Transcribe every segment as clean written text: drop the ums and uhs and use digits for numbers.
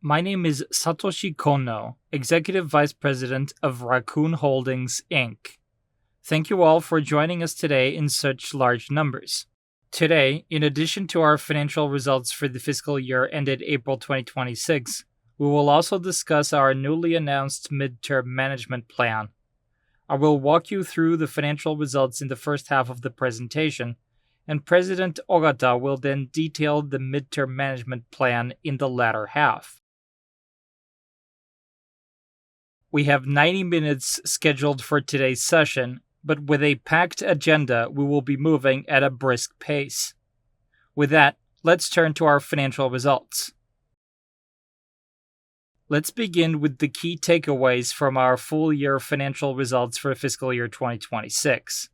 My name is Satoshi Kono, Executive Vice President of Raccoon Holdings, Inc. Thank you all for joining us today in such large numbers. Today, in addition to our financial results for the fiscal year ended April 2026, we will also discuss our newly announced midterm management plan. I will walk you through the financial results in the first half of the presentation, and President Ogata will then detail the midterm management plan in the latter half. We have 90 minutes scheduled for today's session, but with a packed agenda, we will be moving at a brisk pace. With that, let's turn to our financial results. Let's begin with the key takeaways from our full-year financial results for fiscal year 2026.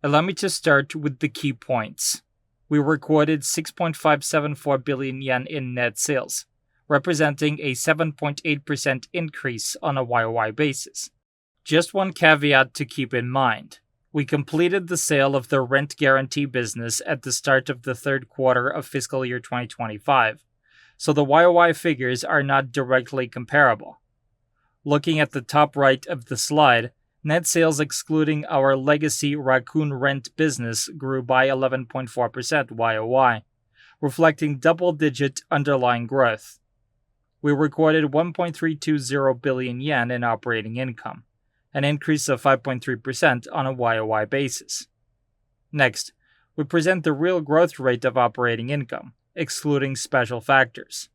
Allow me to start with the key points. We recorded 6.574 billion yen in net sales, representing a 7.8% increase on a YoY basis. Just one caveat to keep in mind. We completed the sale of the rent guarantee business at the start of the third quarter of fiscal year 2025, so the YoY figures are not directly comparable. Looking at the top right of the slide, net sales excluding our legacy Raccoon Rent business grew by 11.4% YoY, reflecting double-digit underlying growth. We recorded 1.320 billion yen in operating income, an increase of 5.3% on a YoY basis. Next, we present the real growth rate of operating income, excluding special factors.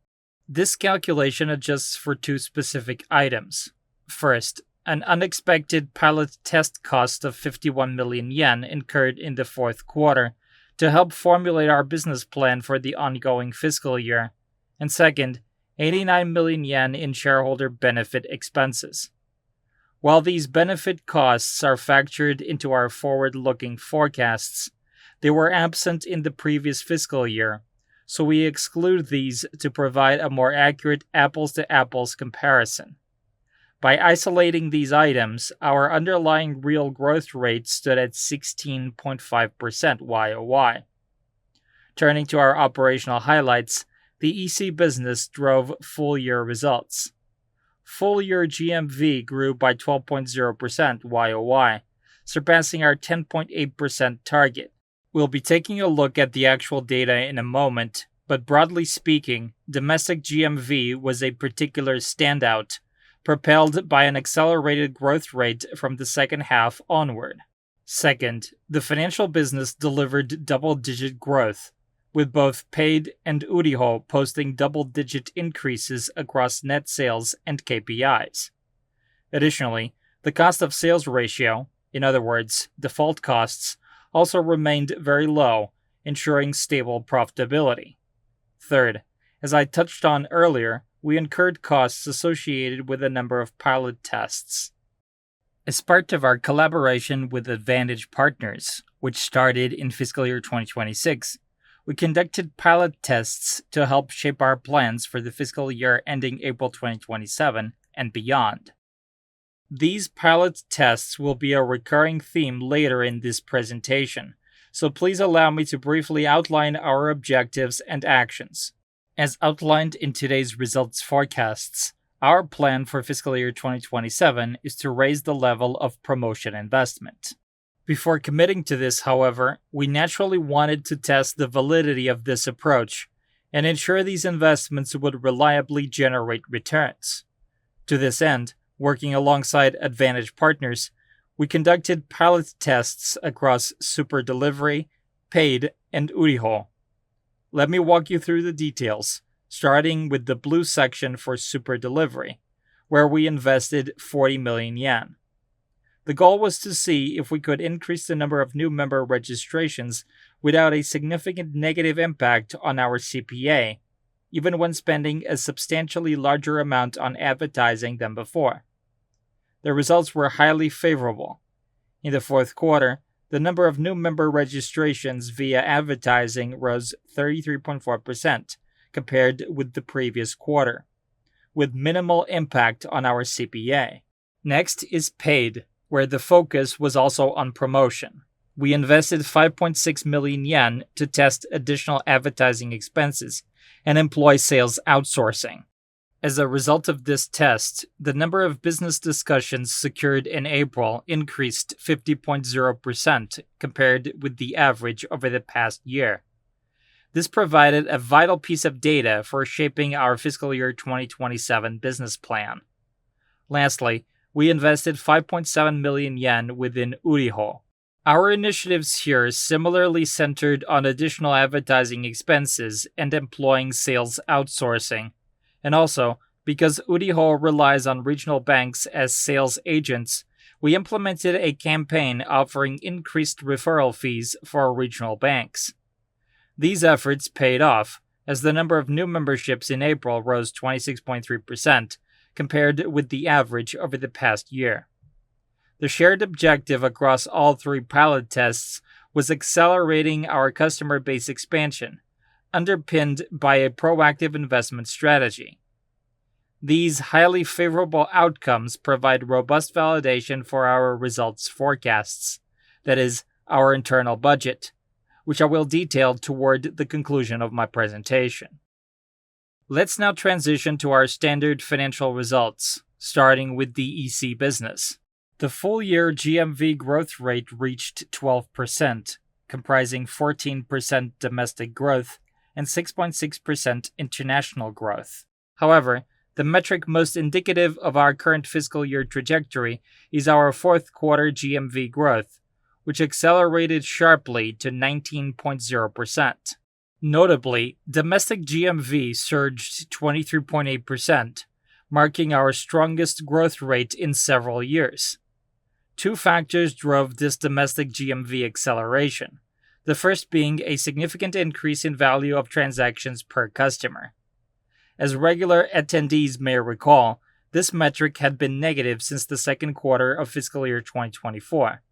This calculation adjusts for two specific items. First, an unexpected pilot test cost of 51 million yen incurred in the fourth quarter to help formulate our business plan for the ongoing fiscal year, and second, 89 million yen in shareholder benefit expenses. While these benefit costs are factored into our forward-looking forecasts, they were absent in the previous fiscal year, so we exclude these to provide a more accurate apples-to-apples comparison. By isolating these items, our underlying real growth rate stood at 16.5% YoY. Turning to our operational highlights, the EC business drove full-year results. Full-year GMV grew by 12.0% YoY, surpassing our 10.8% target. We'll be taking a look at the actual data in a moment, but broadly speaking, domestic GMV was a particular standout, propelled by an accelerated growth rate from the second half onward. Second, the financial business delivered double-digit growth, with both Paid and Uriho posting double-digit increases across net sales and KPIs. Additionally, the cost of sales ratio, in other words, default costs, also remained very low, ensuring stable profitability. Third, as I touched on earlier, we incurred costs associated with a number of pilot tests. As part of our collaboration with Advantage Partners, which started in fiscal year 2026, we conducted pilot tests to help shape our plans for the fiscal year ending April 2027 and beyond. These pilot tests will be a recurring theme later in this presentation, so please allow me to briefly outline our objectives and actions. As outlined in today's results forecasts, our plan for fiscal year 2027 is to raise the level of promotion investment. Before committing to this, however, we naturally wanted to test the validity of this approach and ensure these investments would reliably generate returns. To this end, working alongside Advantage Partners, we conducted pilot tests across Super Delivery, Paid, and Uriho. Let me walk you through the details, starting with the blue section for Super Delivery, where we invested 40 million yen. The goal was to see if we could increase the number of new member registrations without a significant negative impact on our CPA, even when spending a substantially larger amount on advertising than before. The results were highly favorable. In the fourth quarter, the number of new member registrations via advertising rose 33.4% compared with the previous quarter, with minimal impact on our CPA. Next is Paid, where the focus was also on promotion. We invested 5.6 million yen to test additional advertising expenses and employee sales outsourcing. As a result of this test, the number of business discussions secured in April increased 50.0% compared with the average over the past year. This provided a vital piece of data for shaping our fiscal year 2027 business plan. Lastly, we invested 5.7 million yen within Uriho. Our initiatives here similarly centered on additional advertising expenses and employing sales outsourcing. And also, because Uriho relies on regional banks as sales agents, we implemented a campaign offering increased referral fees for regional banks. These efforts paid off, as the number of new memberships in April rose 26.3%, compared with the average over the past year. The shared objective across all three pilot tests was accelerating our customer base expansion, underpinned by a proactive investment strategy. These highly favorable outcomes provide robust validation for our results forecasts, that is, our internal budget, which I will detail toward the conclusion of my presentation. Let's now transition to our standard financial results, starting with the EC business. The full-year GMV growth rate reached 12%, comprising 14% domestic growth and 6.6% international growth. However, the metric most indicative of our current fiscal year trajectory is our fourth quarter GMV growth, which accelerated sharply to 19.0%. Notably, domestic GMV surged 23.8%, marking our strongest growth rate in several years. Two factors drove this domestic GMV acceleration, the first being a significant increase in value of transactions per customer. As regular attendees may recall, this metric had been negative since the second quarter of fiscal year 2024.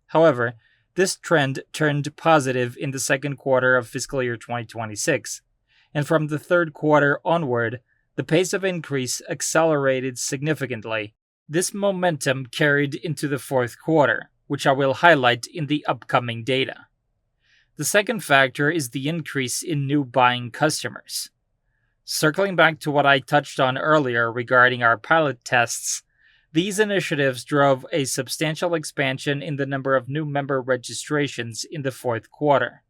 However, this trend turned positive in the second quarter of fiscal year 2026, and from the third quarter onward, the pace of increase accelerated significantly. This momentum carried into the fourth quarter, which I will highlight in the upcoming data. The second factor is the increase in new buying customers. Circling back to what I touched on earlier regarding our pilot tests, these initiatives drove a substantial expansion in the number of new member registrations in the fourth quarter.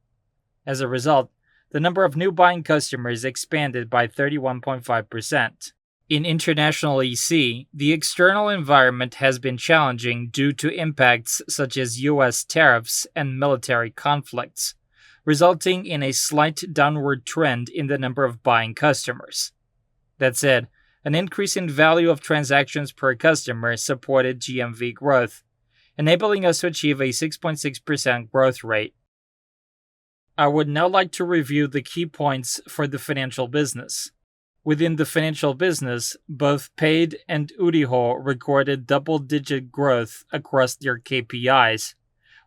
As a result, the number of new buying customers expanded by 31.5%. In international EC, the external environment has been challenging due to impacts such as US tariffs and military conflicts, resulting in a slight downward trend in the number of buying customers. That said, an increase in value of transactions per customer supported GMV growth, enabling us to achieve a 6.6% growth rate. I would now like to review the key points for the financial business. Within the financial business, both Paid and Uriho recorded double-digit growth across their KPIs,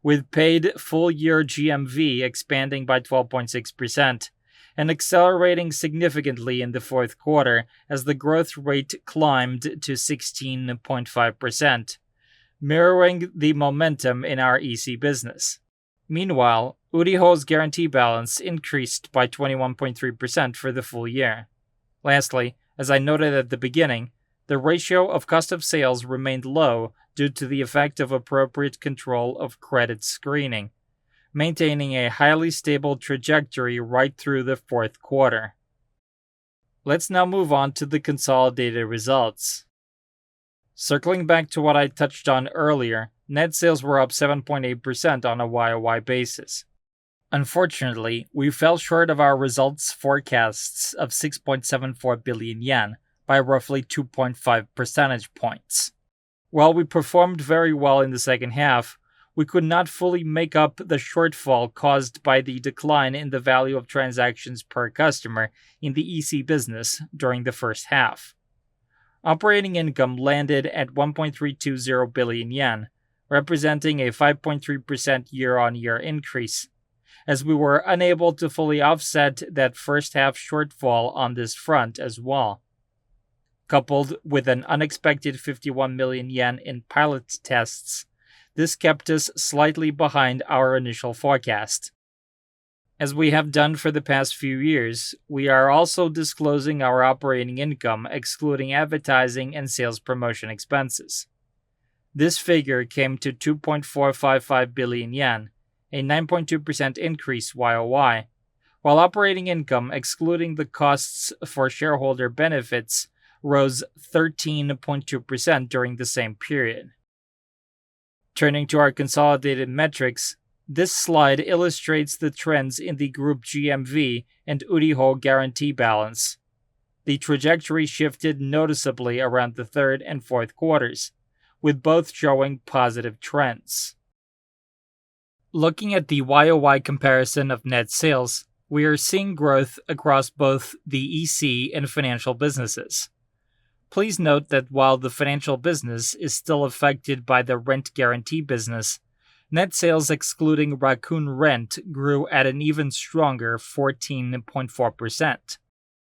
with Paid full-year GMV expanding by 12.6% and accelerating significantly in the fourth quarter as the growth rate climbed to 16.5%, mirroring the momentum in our EC business. Meanwhile, Uriho's guarantee balance increased by 21.3% for the full year. Lastly, as I noted at the beginning, the ratio of cost of sales remained low due to the effect of appropriate control of credit screening, maintaining a highly stable trajectory right through the fourth quarter. Let's now move on to the consolidated results. Circling back to what I touched on earlier, net sales were up 7.8% on a YOY basis. Unfortunately, we fell short of our results forecasts of 6.74 billion yen by roughly 2.5 percentage points. While we performed very well in the second half, we could not fully make up the shortfall caused by the decline in the value of transactions per customer in the EC business during the first half. Operating income landed at 1.320 billion yen, representing a 5.3% year-on-year increase, as we were unable to fully offset that first half shortfall on this front as well. Coupled with an unexpected 51 million yen in pilot tests, this kept us slightly behind our initial forecast. As we have done for the past few years, we are also disclosing our operating income excluding advertising and sales promotion expenses. This figure came to 2.455 billion yen, a 9.2% increase YoY, while operating income excluding the costs for shareholder benefits rose 13.2% during the same period. Turning to our consolidated metrics, this slide illustrates the trends in the group GMV and Uriho guarantee balance. The trajectory shifted noticeably around the third and fourth quarters, with both showing positive trends. Looking at the YoY comparison of net sales, we are seeing growth across both the EC and financial businesses. Please note that while the financial business is still affected by the rent guarantee business, net sales excluding Raccoon Rent grew at an even stronger 14.4%.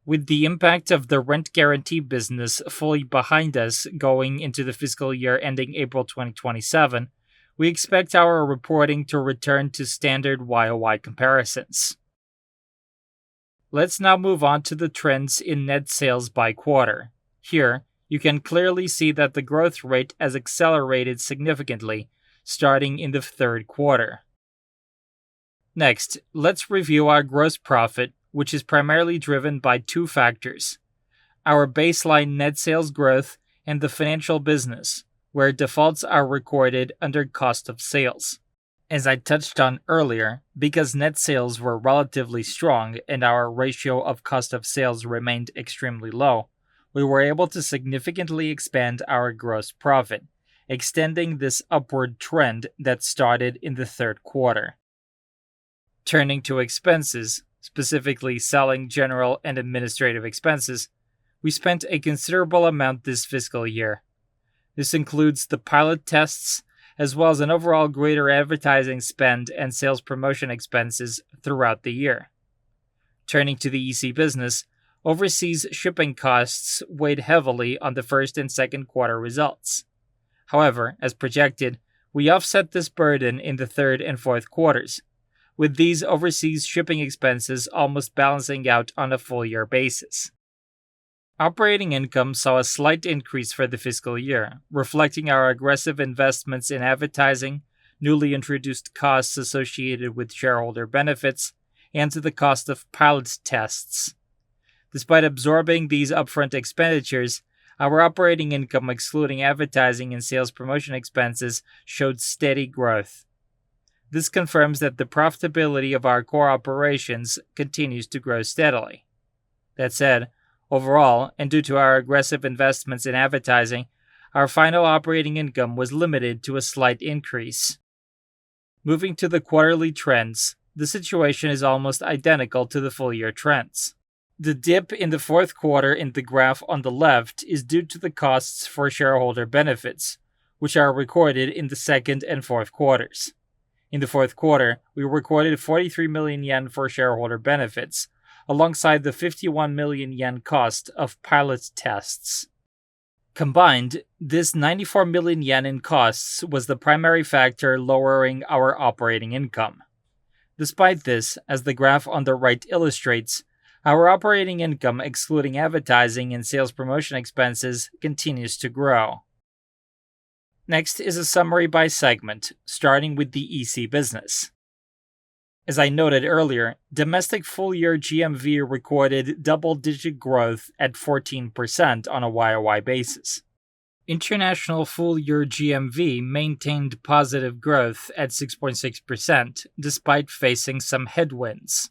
With the impact of the rent guarantee business fully behind us going into the fiscal year ending April 2027, we expect our reporting to return to standard YoY comparisons. Let's now move on to the trends in net sales by quarter. Here, you can clearly see that the growth rate has accelerated significantly, starting in the third quarter. Next, let's review our gross profit, which is primarily driven by two factors: our baseline net sales growth and the financial business, where defaults are recorded under cost of sales. As I touched on earlier, because net sales were relatively strong and our ratio of cost of sales remained extremely low, we were able to significantly expand our gross profit, extending this upward trend that started in the third quarter. Turning to expenses, specifically selling, general, and administrative expenses, we spent a considerable amount this fiscal year. This includes the pilot tests, as well as an overall greater advertising spend and sales promotion expenses throughout the year. Turning to the EC business, overseas shipping costs weighed heavily on the first and second quarter results. However, as projected, we offset this burden in the third and fourth quarters, with these overseas shipping expenses almost balancing out on a full-year basis. Operating income saw a slight increase for the fiscal year, reflecting our aggressive investments in advertising, newly introduced costs associated with shareholder benefits, and to the cost of pilot tests. Despite absorbing these upfront expenditures, our operating income excluding advertising and sales promotion expenses showed steady growth. This confirms that the profitability of our core operations continues to grow steadily. That said, overall, and due to our aggressive investments in advertising, our final operating income was limited to a slight increase. Moving to the quarterly trends, the situation is almost identical to the full-year trends. The dip in the fourth quarter in the graph on the left is due to the costs for shareholder benefits, which are recorded in the second and fourth quarters. In the fourth quarter, we recorded 43 million yen for shareholder benefits, alongside the 51 million yen cost of pilot tests. Combined, this 94 million yen in costs was the primary factor lowering our operating income. Despite this, as the graph on the right illustrates, our operating income excluding advertising and sales promotion expenses continues to grow. Next is a summary by segment, starting with the EC business. As I noted earlier, domestic full-year GMV recorded double-digit growth at 14% on a YoY basis. International full-year GMV maintained positive growth at 6.6%, despite facing some headwinds.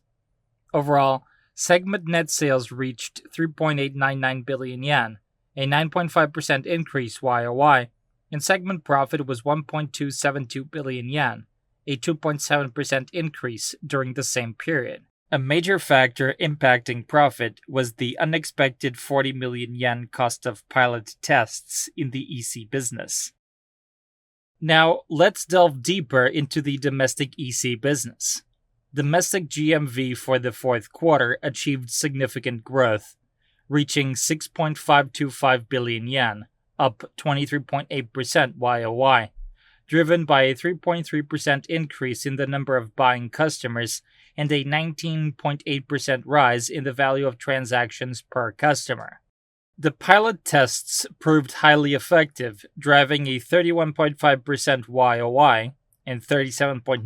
Overall, segment net sales reached 3.899 billion yen, a 9.5% increase YoY, and segment profit was 1.272 billion yen, a 2.7% increase during the same period. A major factor impacting profit was the unexpected 40 million yen cost of pilot tests in the EC business. Now, let's delve deeper into the domestic EC business. Domestic GMV for the fourth quarter achieved significant growth, reaching 6.525 billion yen, up 23.8% YoY, driven by a 3.3% increase in the number of buying customers and a 19.8% rise in the value of transactions per customer. The pilot tests proved highly effective, driving a 31.5% YOY and 37.9%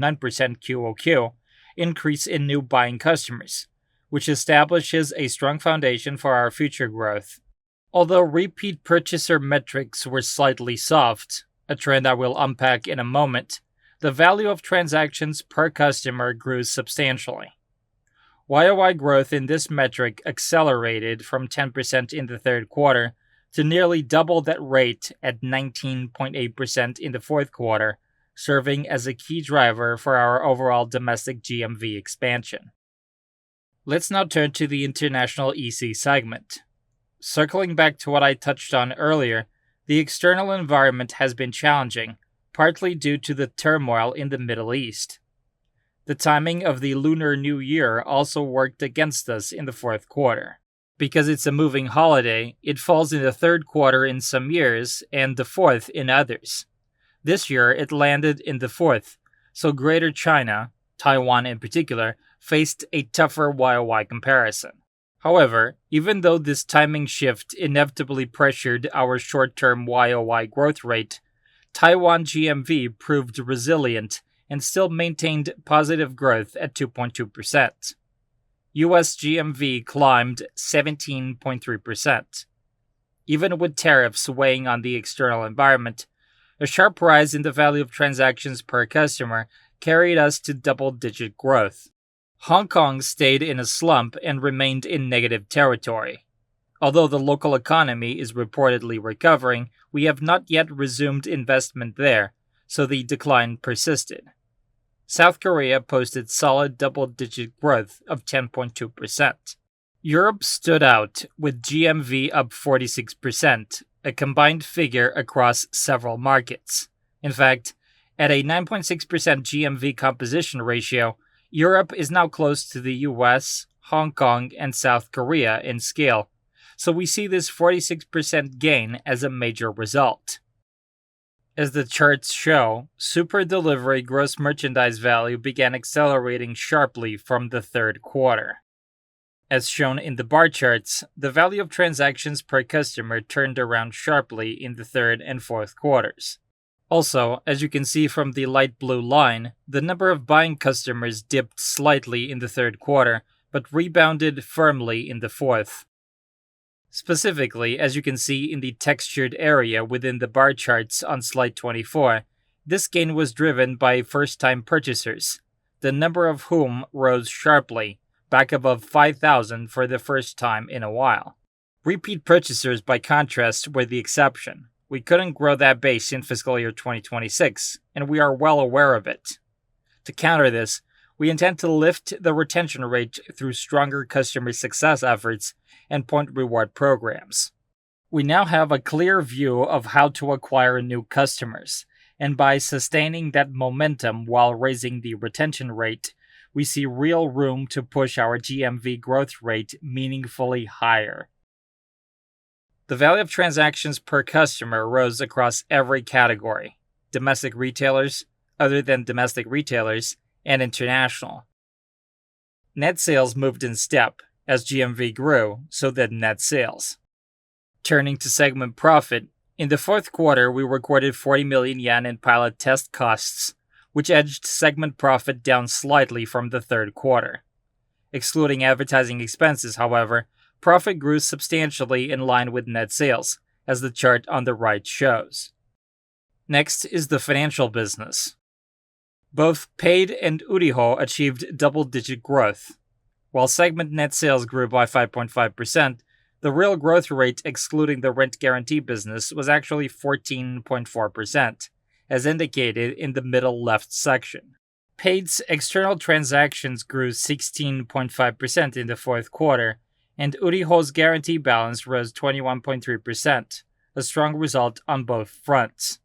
QOQ increase in new buying customers, which establishes a strong foundation for our future growth. Although repeat purchaser metrics were slightly soft, a trend I will unpack in a moment, the value of transactions per customer grew substantially. YOY growth in this metric accelerated from 10% in the third quarter to nearly double that rate at 19.8% in the fourth quarter, serving as a key driver for our overall domestic GMV expansion. Let's now turn to the international EC segment. Circling back to what I touched on earlier, the external environment has been challenging, partly due to the turmoil in the Middle East. The timing of the Lunar New Year also worked against us in the fourth quarter. Because it's a moving holiday, it falls in the third quarter in some years and the fourth in others. This year, it landed in the fourth, so Greater China, Taiwan in particular, faced a tougher YOY comparison. However, even though this timing shift inevitably pressured our short-term YOY growth rate, Taiwan GMV proved resilient and still maintained positive growth at 2.2%. US GMV climbed 17.3%. Even with tariffs weighing on the external environment, a sharp rise in the value of transactions per customer carried us to double-digit growth. Hong Kong stayed in a slump and remained in negative territory. Although the local economy is reportedly recovering, we have not yet resumed investment there, so the decline persisted. South Korea posted solid double-digit growth of 10.2%. Europe stood out, with GMV up 46%, a combined figure across several markets. In fact, at a 9.6% GMV composition ratio, Europe is now close to the US, Hong Kong, and South Korea in scale, so we see this 46% gain as a major result. As the charts show, super delivery gross merchandise value began accelerating sharply from the third quarter. As shown in the bar charts, the value of transactions per customer turned around sharply in the third and fourth quarters. Also, as you can see from the light blue line, the number of buying customers dipped slightly in the third quarter, but rebounded firmly in the fourth. Specifically, as you can see in the textured area within the bar charts on slide 24, this gain was driven by first-time purchasers, the number of whom rose sharply, back above 5,000 for the first time in a while. Repeat purchasers, by contrast, were the exception. We couldn't grow that base in fiscal year 2026, and we are well aware of it. To counter this, we intend to lift the retention rate through stronger customer success efforts and point reward programs. We now have a clear view of how to acquire new customers, and by sustaining that momentum while raising the retention rate, we see real room to push our GMV growth rate meaningfully higher. The value of transactions per customer rose across every category: domestic retailers, other than domestic retailers, and international. Net sales moved in step. As GMV grew, so did net sales. Turning to segment profit, in the fourth quarter we recorded 40 million yen in pilot test costs, which edged segment profit down slightly from the third quarter. Excluding advertising expenses, however, profit grew substantially in line with net sales, as the chart on the right shows. Next is the financial business. Both Paid and Uriho achieved double-digit growth. While segment net sales grew by 5.5%, the real growth rate excluding the rent guarantee business was actually 14.4%, as indicated in the middle left section. Paid's external transactions grew 16.5% in the fourth quarter, and Uriho's guarantee balance rose 21.3%, a strong result on both fronts.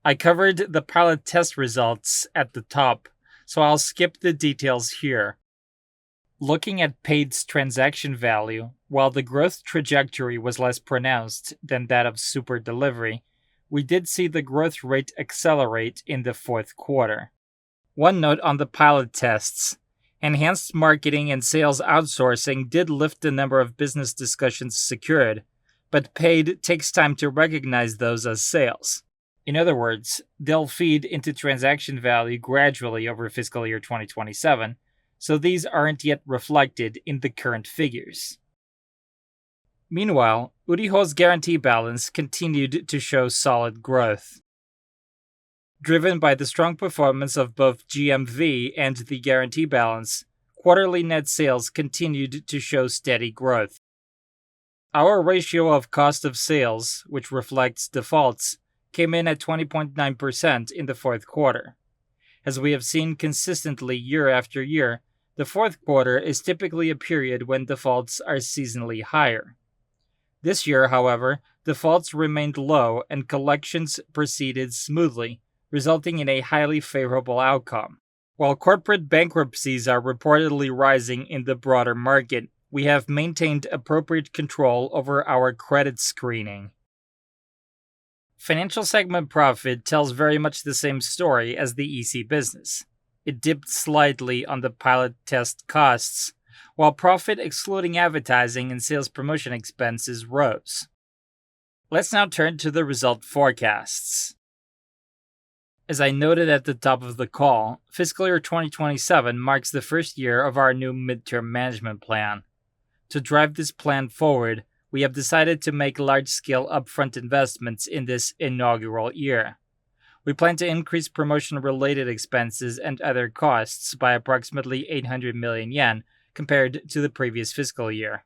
I covered the pilot test results at the top, so I'll skip the details here. Looking at Paid's transaction value, while the growth trajectory was less pronounced than that of super delivery, we did see the growth rate accelerate in the fourth quarter. One note on the pilot tests. Enhanced marketing and sales outsourcing did lift the number of business discussions secured, but paid takes time to recognize those as sales. In other words, they'll feed into transaction value gradually over fiscal year 2027, so these aren't yet reflected in the current figures. Meanwhile, Uriho's guarantee balance continued to show solid growth. Driven by the strong performance of both GMV and the guarantee balance, quarterly net sales continued to show steady growth. Our ratio of cost of sales, which reflects defaults, came in at 20.9% in the fourth quarter. As we have seen consistently year after year, the fourth quarter is typically a period when defaults are seasonally higher. This year, however, defaults remained low and collections proceeded smoothly, resulting in a highly favorable outcome. While corporate bankruptcies are reportedly rising in the broader market, we have maintained appropriate control over our credit screening. Financial segment profit tells very much the same story as the EC business. It dipped slightly on the pilot test costs, while profit excluding advertising and sales promotion expenses rose. Let's now turn to the result forecasts. As I noted at the top of the call, fiscal year 2027 marks the first year of our new midterm management plan. To drive this plan forward, we have decided to make large-scale upfront investments in this inaugural year. We plan to increase promotion-related expenses and other costs by approximately 800 million yen compared to the previous fiscal year.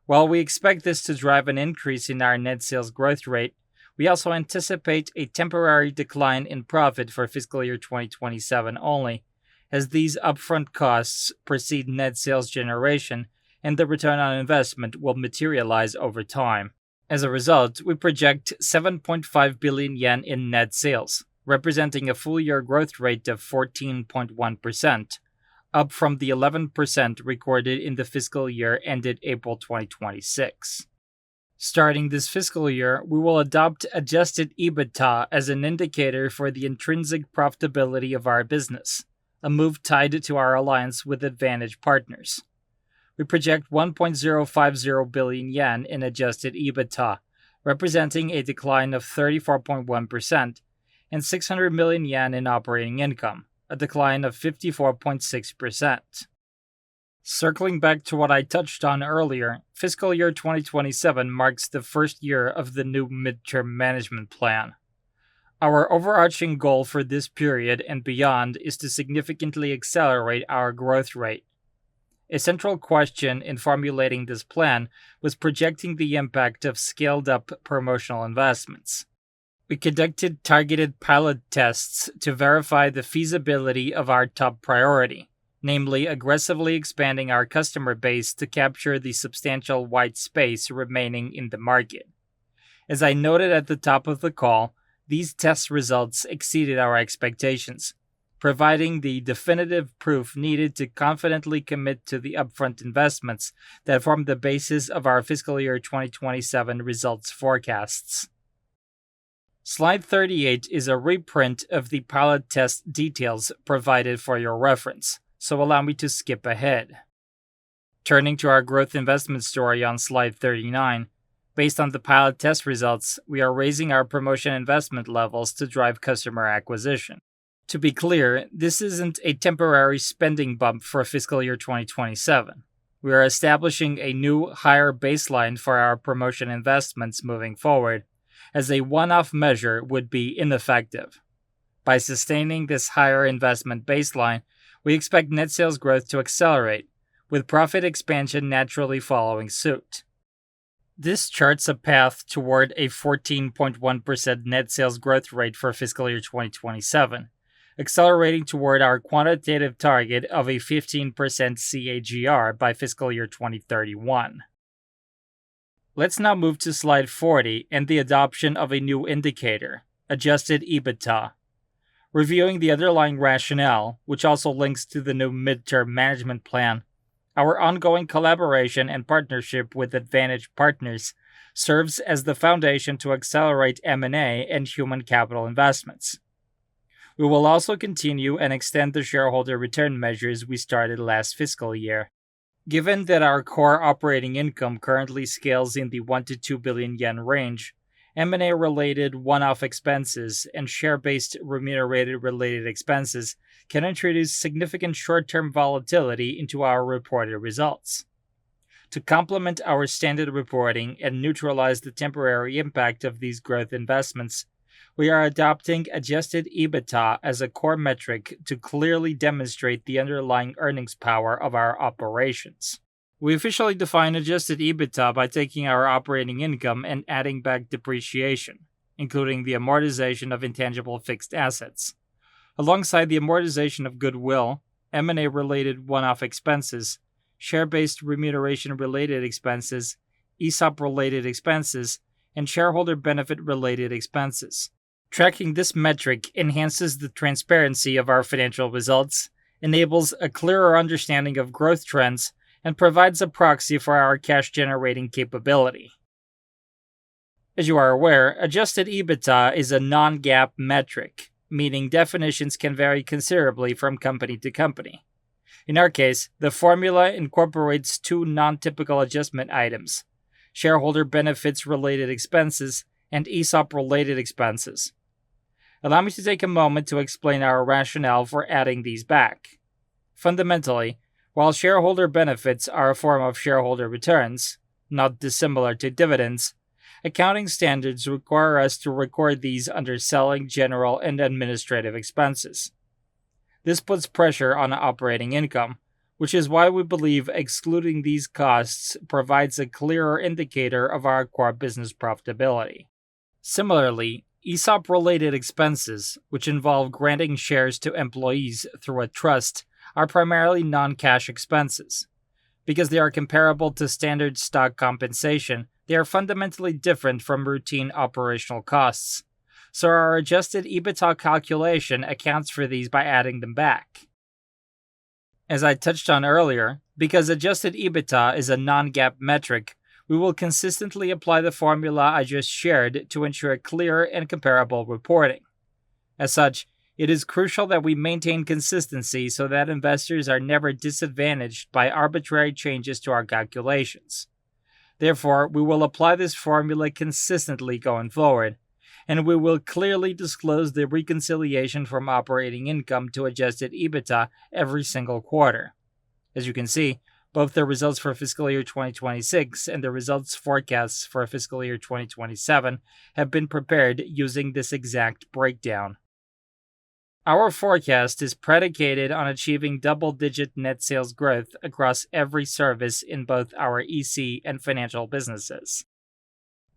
While we expect this to drive an increase in our net sales growth rate, we also anticipate a temporary decline in profit for fiscal year 2027 only, as these upfront costs precede net sales generation and the return on investment will materialize over time. As a result, we project 7.5 billion yen in net sales, representing a full-year growth rate of 14.1%, up from the 11% recorded in the fiscal year ended April 2026. Starting this fiscal year, we will adopt adjusted EBITDA as an indicator for the intrinsic profitability of our business, a move tied to our alliance with Advantage Partners. We project 1.050 billion yen in adjusted EBITDA, representing a decline of 34.1%, and 600 million yen in operating income, a decline of 54.6%. Circling back to what I touched on earlier, fiscal year 2027 marks the first year of the new midterm management plan. Our overarching goal for this period and beyond is to significantly accelerate our growth rate. A central question in formulating this plan was projecting the impact of scaled-up promotional investments. We conducted targeted pilot tests to verify the feasibility of our top priority, namely aggressively expanding our customer base to capture the substantial white space remaining in the market. As I noted at the top of the call, these test results exceeded our expectations, providing the definitive proof needed to confidently commit to the upfront investments that form the basis of our fiscal year 2027 results forecasts. Slide 38 is a reprint of the pilot test details provided for your reference, so allow me to skip ahead. Turning to our growth investment story on slide 39, based on the pilot test results, we are raising our promotion investment levels to drive customer acquisition. To be clear, this isn't a temporary spending bump for fiscal year 2027. We are establishing a new, higher baseline for our promotion investments moving forward, as a one-off measure would be ineffective. By sustaining this higher investment baseline, we expect net sales growth to accelerate, with profit expansion naturally following suit. This charts a path toward a 14.1% net sales growth rate for fiscal year 2027, accelerating toward our quantitative target of a 15% CAGR by fiscal year 2031. Let's now move to slide 40 and the adoption of a new indicator, adjusted EBITDA. Reviewing the underlying rationale, which also links to the new midterm management plan, our ongoing collaboration and partnership with Advantage Partners serves as the foundation to accelerate M&A and human capital investments. We will also continue and extend the shareholder return measures we started last fiscal year. Given that our core operating income currently scales in the 1 to 2 billion yen range, M&A-related one-off expenses and share-based remunerated-related expenses can introduce significant short-term volatility into our reported results. To complement our standard reporting and neutralize the temporary impact of these growth investments, we are adopting adjusted EBITDA as a core metric to clearly demonstrate the underlying earnings power of our operations. We officially define adjusted EBITDA by taking our operating income and adding back depreciation, including the amortization of intangible fixed assets, alongside the amortization of goodwill, M&A-related one-off expenses, share-based remuneration-related expenses, ESOP-related expenses, and shareholder benefit-related expenses. Tracking this metric enhances the transparency of our financial results, enables a clearer understanding of growth trends, and provides a proxy for our cash-generating capability. As you are aware, adjusted EBITDA is a non-GAAP metric, meaning definitions can vary considerably from company to company. In our case, the formula incorporates two non-typical adjustment items: shareholder benefits-related expenses and ESOP-related expenses. Allow me to take a moment to explain our rationale for adding these back. Fundamentally, while shareholder benefits are a form of shareholder returns, not dissimilar to dividends, accounting standards require us to record these under selling, general, and administrative expenses. This puts pressure on operating income, which is why we believe excluding these costs provides a clearer indicator of our core business profitability. Similarly, ESOP-related expenses, which involve granting shares to employees through a trust, are primarily non-cash expenses. Because they are comparable to standard stock compensation, they are fundamentally different from routine operational costs. So our adjusted EBITDA calculation accounts for these by adding them back. As I touched on earlier, because adjusted EBITDA is a non-GAAP metric, we will consistently apply the formula I just shared to ensure clear and comparable reporting. As such, it is crucial that we maintain consistency so that investors are never disadvantaged by arbitrary changes to our calculations. Therefore, we will apply this formula consistently going forward, and we will clearly disclose the reconciliation from operating income to adjusted EBITDA every single quarter. As you can see, both the results for fiscal year 2026 and the results forecasts for fiscal year 2027 have been prepared using this exact breakdown. Our forecast is predicated on achieving double-digit net sales growth across every service in both our EC and financial businesses.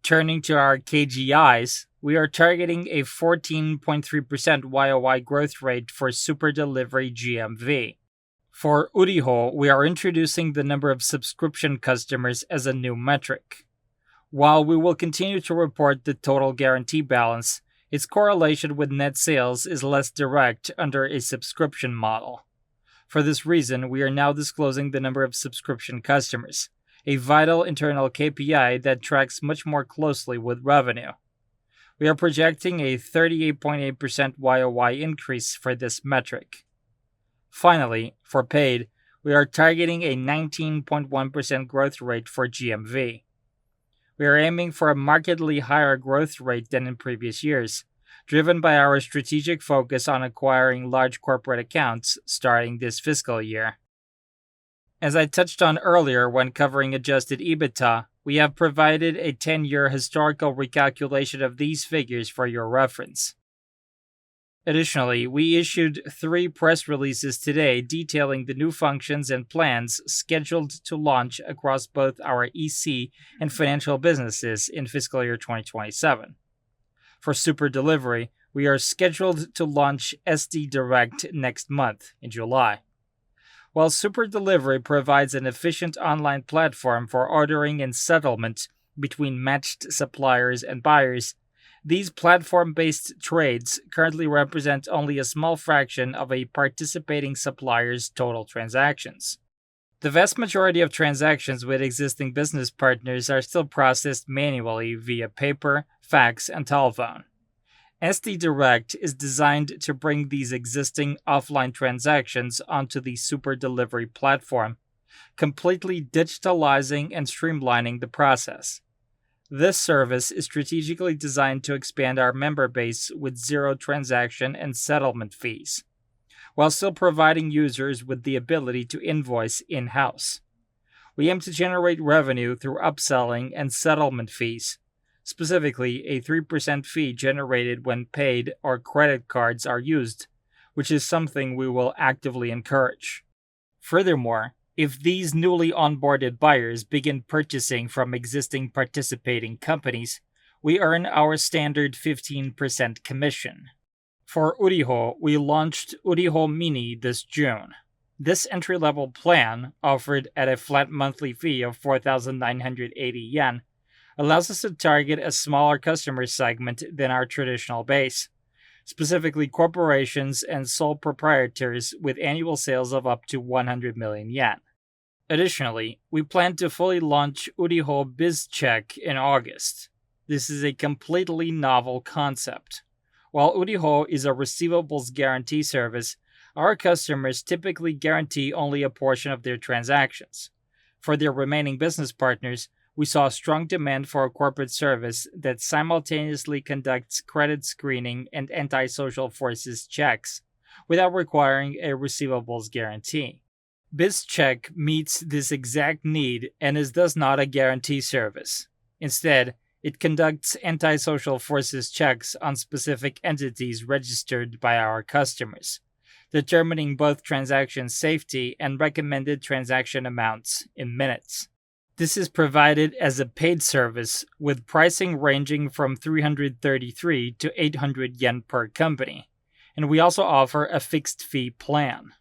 Turning to our KGIs, we are targeting a 14.3% YOY growth rate for Super Delivery GMV. For Uriho, we are introducing the number of subscription customers as a new metric. While we will continue to report the total guarantee balance, its correlation with net sales is less direct under a subscription model. For this reason, we are now disclosing the number of subscription customers, a vital internal KPI that tracks much more closely with revenue. We are projecting a 38.8% YOY increase for this metric. Finally, for paid, we are targeting a 19.1% growth rate for GMV. We are aiming for a markedly higher growth rate than in previous years, driven by our strategic focus on acquiring large corporate accounts starting this fiscal year. As I touched on earlier when covering adjusted EBITDA, we have provided a 10-year historical recalculation of these figures for your reference. Additionally, we issued 3 press releases today detailing the new functions and plans scheduled to launch across both our EC and financial businesses in fiscal year 2027. For Super Delivery, we are scheduled to launch SD Direct next month, in July. While Super Delivery provides an efficient online platform for ordering and settlement between matched suppliers and buyers, these platform-based trades currently represent only a small fraction of a participating supplier's total transactions. The vast majority of transactions with existing business partners are still processed manually via paper, fax, and telephone. SD Direct is designed to bring these existing offline transactions onto the Super Delivery platform, completely digitalizing and streamlining the process. This service is strategically designed to expand our member base with zero transaction and settlement fees, while still providing users with the ability to invoice in-house. We aim to generate revenue through upselling and settlement fees, specifically a 3% fee generated when paid or credit cards are used, which is something we will actively encourage. Furthermore, if these newly onboarded buyers begin purchasing from existing participating companies, we earn our standard 15% commission. For Uriho, we launched Uriho Mini this June. This entry-level plan, offered at a flat monthly fee of 4,980 yen, allows us to target a smaller customer segment than our traditional base, specifically corporations and sole proprietors with annual sales of up to 100 million yen. Additionally, we plan to fully launch Uriho BizCheck in August. This is a completely novel concept. While Uriho is a receivables guarantee service, our customers typically guarantee only a portion of their transactions. For their remaining business partners, we saw strong demand for a corporate service that simultaneously conducts credit screening and anti-social forces checks without requiring a receivables guarantee. BizCheck meets this exact need and is thus not a guarantee service. Instead, it conducts anti-social forces checks on specific entities registered by our customers, determining both transaction safety and recommended transaction amounts in minutes. This is provided as a paid service with pricing ranging from 333 to 800 yen per company, and we also offer a fixed fee plan.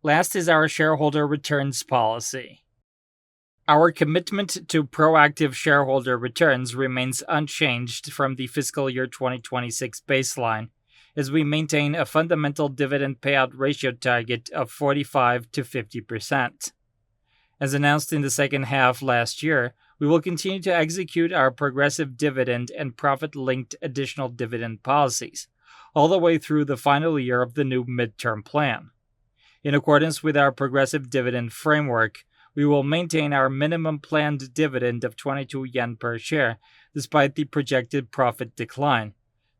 Last is our shareholder returns policy. Our commitment to proactive shareholder returns remains unchanged from the fiscal year 2026 baseline, as we maintain a fundamental dividend payout ratio target of 45 to 50%. As announced in the second half last year, we will continue to execute our progressive dividend and profit-linked additional dividend policies, all the way through the final year of the new midterm plan. In accordance with our progressive dividend framework, we will maintain our minimum planned dividend of 22 yen per share despite the projected profit decline,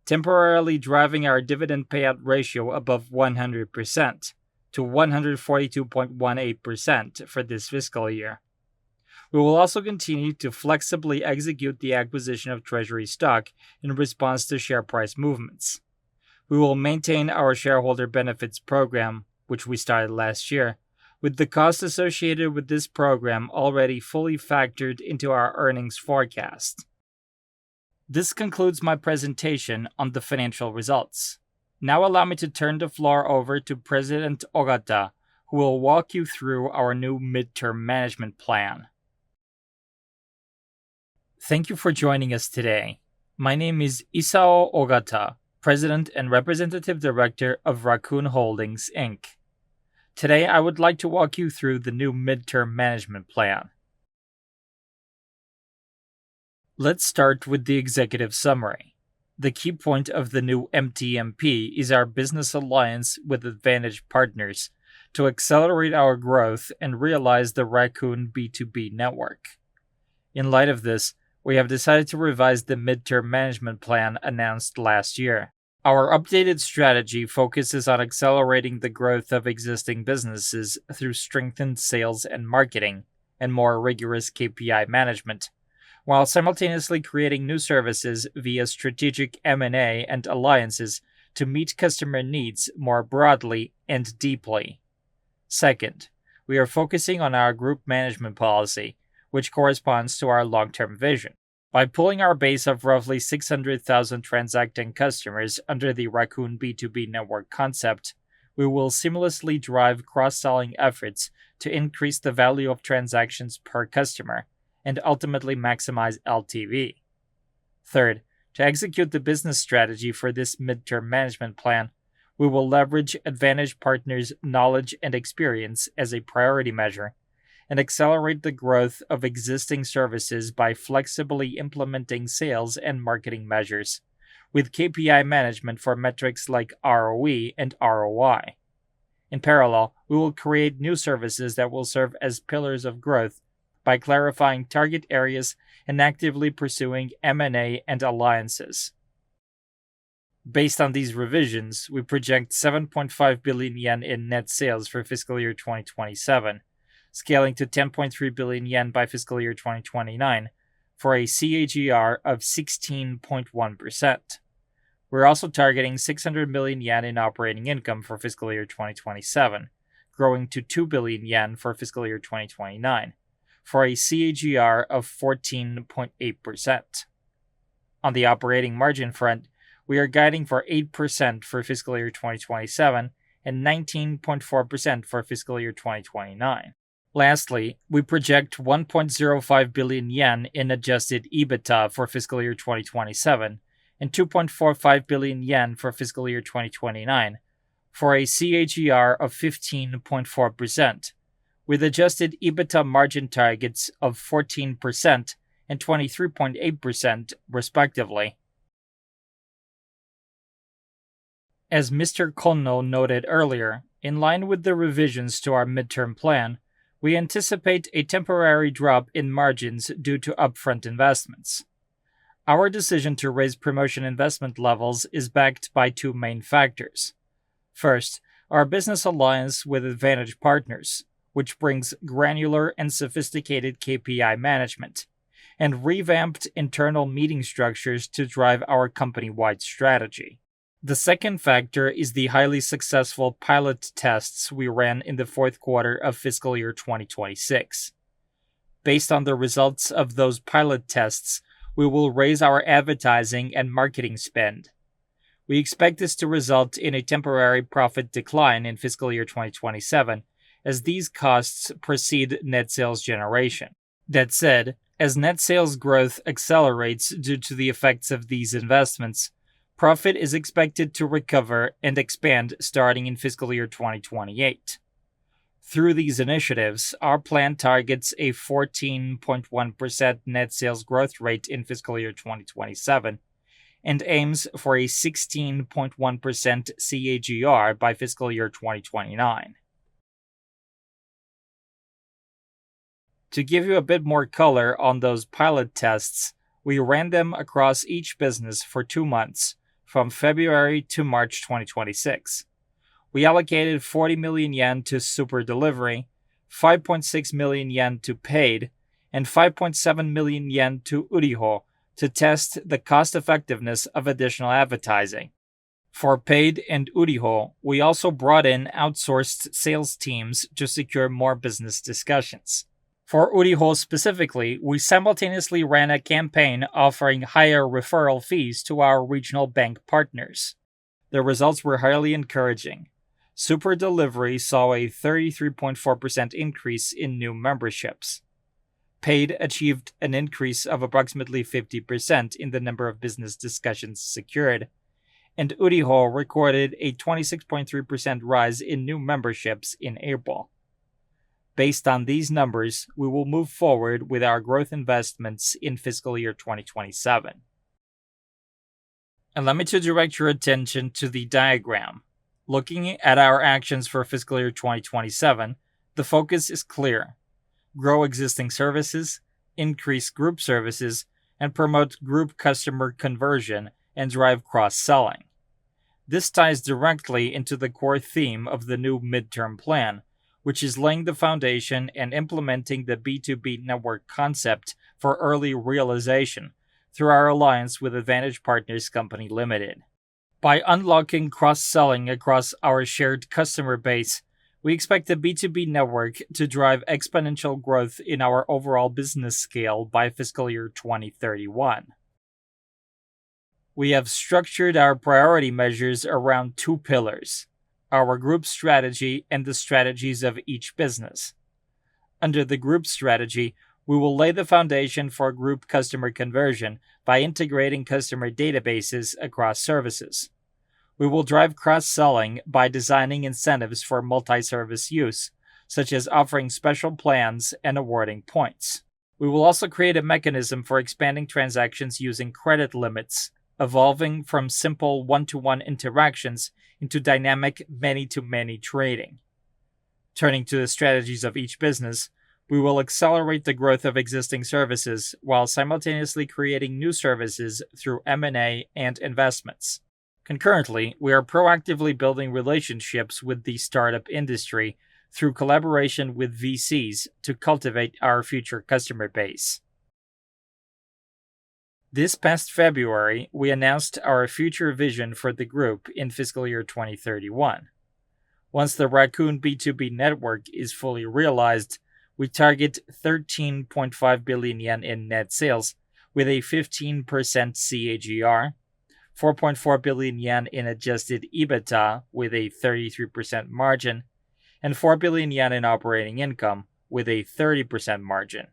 temporarily driving our dividend payout ratio above 100% to 142.18% for this fiscal year. We will also continue to flexibly execute the acquisition of treasury stock in response to share price movements. We will maintain our shareholder benefits program, which we started last year, with the costs associated with this program already fully factored into our earnings forecast. This concludes my presentation on the financial results. Now allow me to turn the floor over to President Ogata, who will walk you through our new midterm management plan. Thank you for joining us today. My name is Isao Ogata, President and Representative Director of Raccoon Holdings, Inc. Today, I would like to walk you through the new midterm management plan. Let's start with the executive summary. The key point of the new MTMP is our business alliance with Advantage Partners to accelerate our growth and realize the Raccoon B2B network. In light of this, we have decided to revise the midterm management plan announced last year. Our updated strategy focuses on accelerating the growth of existing businesses through strengthened sales and marketing and more rigorous KPI management, while simultaneously creating new services via strategic M&A and alliances to meet customer needs more broadly and deeply. Second, we are focusing on our group management policy, which corresponds to our long-term vision. By pulling our base of roughly 600,000 transacting customers under the Raccoon B2B network concept, we will seamlessly drive cross-selling efforts to increase the value of transactions per customer and ultimately maximize LTV. Third, to execute the business strategy for this midterm management plan, We will leverage Advantage Partners' knowledge and experience as a priority measure and accelerate the growth of existing services by flexibly implementing sales and marketing measures, with KPI management for metrics like ROE and ROI. In parallel, we will create new services that will serve as pillars of growth by clarifying target areas and actively pursuing M&A and alliances. Based on these revisions, we project 7.5 billion yen in net sales for fiscal year 2027, scaling to 10.3 billion yen by fiscal year 2029, for a CAGR of 16.1%. We're also targeting 600 million yen in operating income for fiscal year 2027, growing to 2 billion yen for fiscal year 2029, for a CAGR of 14.8%. On the operating margin front, we are guiding for 8% for fiscal year 2027 and 19.4% for fiscal year 2029. Lastly, we project 1.05 billion yen in adjusted EBITDA for fiscal year 2027 and 2.45 billion yen for fiscal year 2029, for a CAGR of 15.4%, with adjusted EBITDA margin targets of 14% and 23.8% respectively. As Mr. Konno noted earlier, in line with the revisions to our midterm plan, we anticipate a temporary drop in margins due to upfront investments. Our decision to raise promotion investment levels is backed by two main factors. First, our business alliance with Advantage Partners, which brings granular and sophisticated KPI management, and revamped internal meeting structures to drive our company-wide strategy. The second factor is the highly successful pilot tests we ran in the fourth quarter of fiscal year 2026. Based on the results of those pilot tests, we will raise our advertising and marketing spend. We expect this to result in a temporary profit decline in fiscal year 2027 as these costs precede net sales generation. That said, as net sales growth accelerates due to the effects of these investments, profit is expected to recover and expand starting in fiscal year 2028. Through these initiatives, our plan targets a 14.1% net sales growth rate in fiscal year 2027 and aims for a 16.1% CAGR by fiscal year 2029. To give you a bit more color on those pilot tests, we ran them across each business for 2 months, from February to March 2026. We allocated 40 million yen to Super Delivery, 5.6 million yen to Paid, and 5.7 million yen to Uriho to test the cost-effectiveness of additional advertising. For Paid and Uriho, we also brought in outsourced sales teams to secure more business discussions. For Uriho specifically, we simultaneously ran a campaign offering higher referral fees to our regional bank partners. The results were highly encouraging. Super Delivery saw a 33.4% increase in new memberships. Paid achieved an increase of approximately 50% in the number of business discussions secured, and Uriho recorded a 26.3% rise in new memberships in April. Based on these numbers, we will move forward with our growth investments in fiscal year 2027. Allow me to direct your attention to the diagram. Looking at our actions for fiscal year 2027, the focus is clear. Grow existing services, increase group services, and promote group customer conversion and drive cross-selling. This ties directly into the core theme of the new midterm plan, which is laying the foundation and implementing the B2B network concept for early realization through our alliance with Advantage Partners Company Limited. By unlocking cross-selling across our shared customer base, we expect the B2B network to drive exponential growth in our overall business scale by fiscal year 2031. We have structured our priority measures around 2 pillars: our group strategy and the strategies of each business. Under the group strategy, we will lay the foundation for group customer conversion by integrating customer databases across services. We will drive cross-selling by designing incentives for multi-service use, such as offering special plans and awarding points. We will also create a mechanism for expanding transactions using credit limits, evolving from simple one-to-one interactions into dynamic many-to-many trading. Turning to the strategies of each business, we will accelerate the growth of existing services while simultaneously creating new services through M&A and investments. Concurrently, we are proactively building relationships with the startup industry through collaboration with VCs to cultivate our future customer base. This past February, we announced our future vision for the group in fiscal year 2031. Once the Raccoon B2B network is fully realized, we target 13.5 billion yen in net sales with a 15% CAGR, 4.4 billion yen in adjusted EBITDA with a 33% margin, and 4 billion yen in operating income with a 30% margin.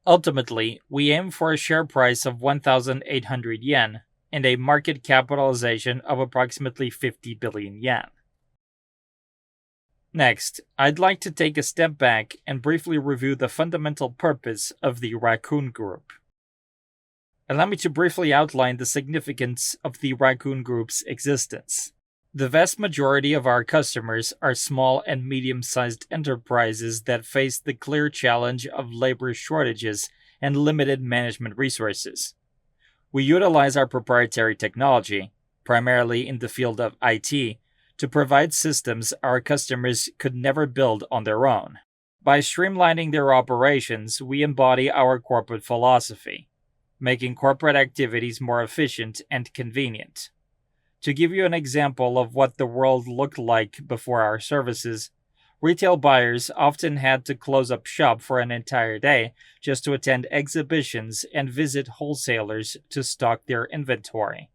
Ultimately, we aim for a share price of 1,800 yen and a market capitalization of approximately 50 billion yen. Next, I'd like to take a step back and briefly review the fundamental purpose of the Raccoon Group. Allow me to briefly outline the significance of the Raccoon Group's existence. The vast majority of our customers are small and medium-sized enterprises that face the clear challenge of labor shortages and limited management resources. We utilize our proprietary technology, primarily in the field of IT, to provide systems our customers could never build on their own. By streamlining their operations, we embody our corporate philosophy, making corporate activities more efficient and convenient. To give you an example of what the world looked like before our services, retail buyers often had to close up shop for an entire day just to attend exhibitions and visit wholesalers to stock their inventory.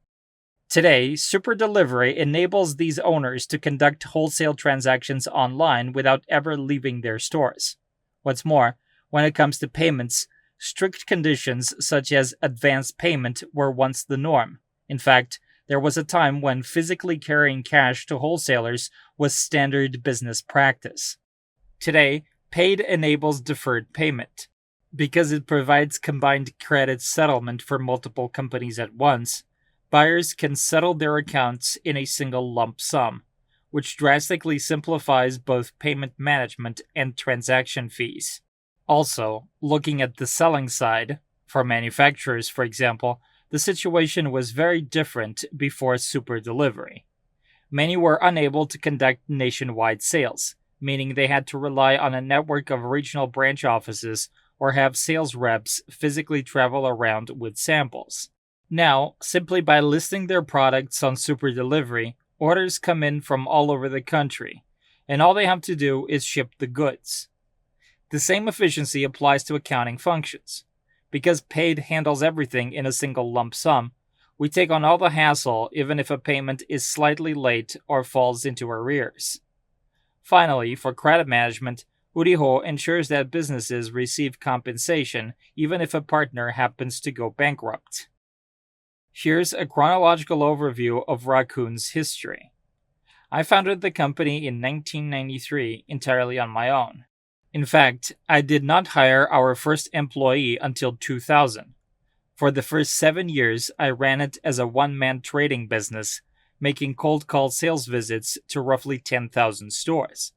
Today, Super Delivery enables these owners to conduct wholesale transactions online without ever leaving their stores. What's more, when it comes to payments, strict conditions such as advance payment were once the norm. In fact, there was a time when physically carrying cash to wholesalers was standard business practice. Today, Paid enables deferred payment. Because it provides combined credit settlement for multiple companies at once, buyers can settle their accounts in a single lump sum, which drastically simplifies both payment management and transaction fees. Also, looking at the selling side, for manufacturers, for example, the situation was very different before Super Delivery. Many were unable to conduct nationwide sales, meaning they had to rely on a network of regional branch offices or have sales reps physically travel around with samples. Now, simply by listing their products on Super Delivery, orders come in from all over the country, and all they have to do is ship the goods. The same efficiency applies to accounting functions. Because Paid handles everything in a single lump sum, we take on all the hassle even if a payment is slightly late or falls into arrears. Finally, for credit management, Uriho ensures that businesses receive compensation even if a partner happens to go bankrupt. Here's a chronological overview of Raccoon's history. I founded the company in 1993 entirely on my own. In fact, I did not hire our first employee until 2000. For the first 7 years, I ran it as a one-man trading business, making cold call sales visits to roughly 10,000 stores.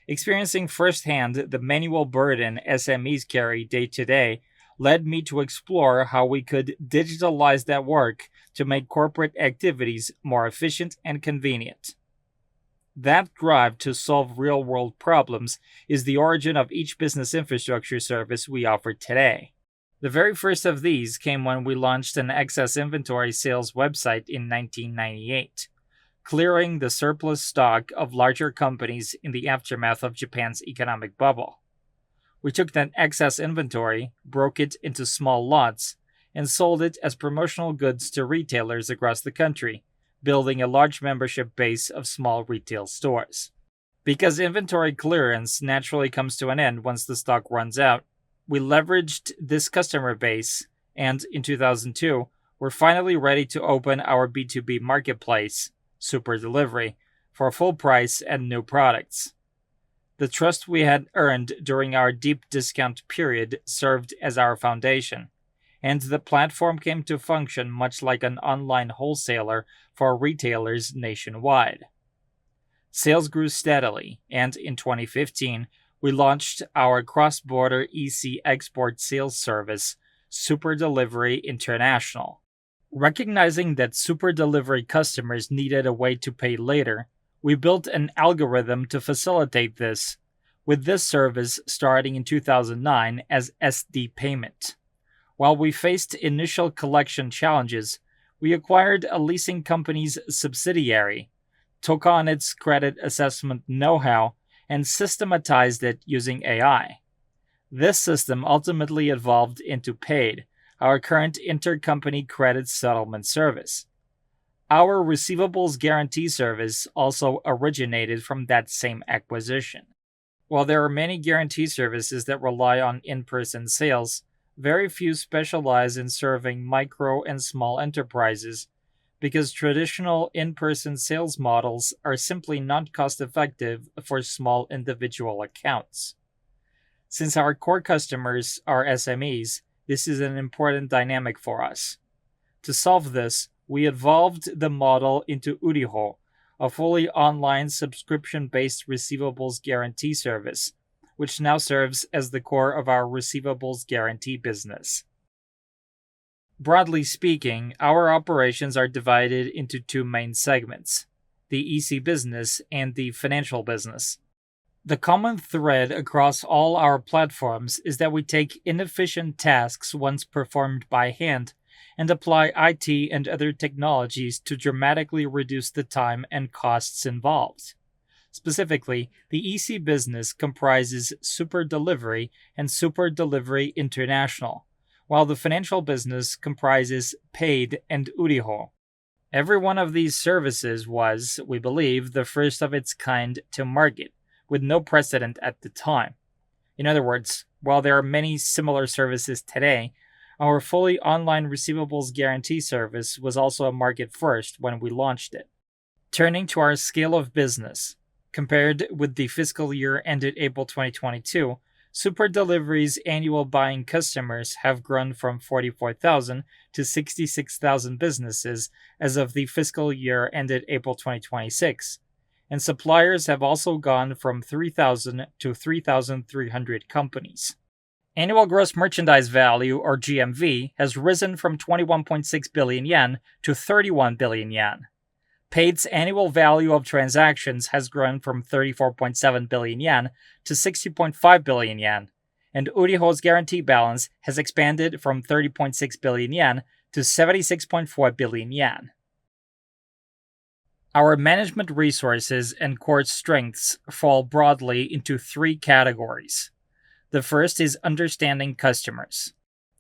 Experiencing firsthand the manual burden SMEs carry day to day led me to explore how we could digitalize that work to make corporate activities more efficient and convenient. That drive to solve real-world problems is the origin of each business infrastructure service we offer today. The very first of these came when we launched an excess inventory sales website in 1998, clearing the surplus stock of larger companies in the aftermath of Japan's economic bubble. We took that excess inventory, broke it into small lots, and sold it as promotional goods to retailers across the country, building a large membership base of small retail stores. Because inventory clearance naturally comes to an end once the stock runs out, we leveraged this customer base, and in 2002, we're finally ready to open our B2B marketplace, super delivery, for full price and new products. The trust we had earned during our deep discount period served as our foundation, and the platform came to function much like an online wholesaler for retailers nationwide. Sales grew steadily, and in 2015, we launched our cross-border EC export sales service, Super Delivery International. Recognizing that Super Delivery customers needed a way to pay later, we built an algorithm to facilitate this, with this service starting in 2009 as SD Payment. While we faced initial collection challenges, we acquired a leasing company's subsidiary, took on its credit assessment know-how, and systematized it using AI. This system ultimately evolved into Paid, our current intercompany credit settlement service. Our receivables guarantee service also originated from that same acquisition. While there are many guarantee services that rely on in-person sales, very few specialize in serving micro and small enterprises because traditional in-person sales models are simply not cost-effective for small individual accounts. Since our core customers are SMEs, this is an important dynamic for us. To solve this, we evolved the model into Uriho, a fully online subscription-based receivables guarantee service, which now serves as the core of our receivables guarantee business. Broadly speaking, our operations are divided into two main segments, the EC business and the financial business. The common thread across all our platforms is that we take inefficient tasks once performed by hand and apply IT and other technologies to dramatically reduce the time and costs involved. Specifically, the EC business comprises Super Delivery and Super Delivery International, while the financial business comprises Paid and Uriho. Every one of these services was, we believe, the first of its kind to market, with no precedent at the time. In other words, while there are many similar services today, our fully online receivables guarantee service was also a market first when we launched it. Turning to our scale of business, compared with the fiscal year ended April 2022, Super Delivery's annual buying customers have grown from 44,000 to 66,000 businesses as of the fiscal year ended April 2026, and suppliers have also gone from 3,000 to 3,300 companies. Annual gross merchandise value, or GMV, has risen from 21.6 billion yen to 31 billion yen. Paid's annual value of transactions has grown from 34.7 billion yen to 60.5 billion yen, and Uriho's guarantee balance has expanded from 30.6 billion yen to 76.4 billion yen. Our management resources and core strengths fall broadly into three categories. The first is understanding customers.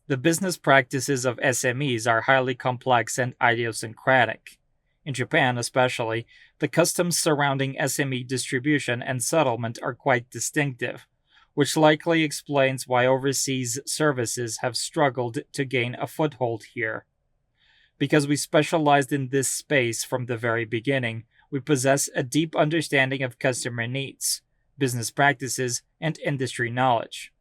The business practices of SMEs are highly complex and idiosyncratic. In Japan, especially, the customs surrounding SME distribution and settlement are quite distinctive, which likely explains why overseas services have struggled to gain a foothold here. Because we specialized in this space from the very beginning, we possess a deep understanding of customer needs, business practices, and industry knowledge.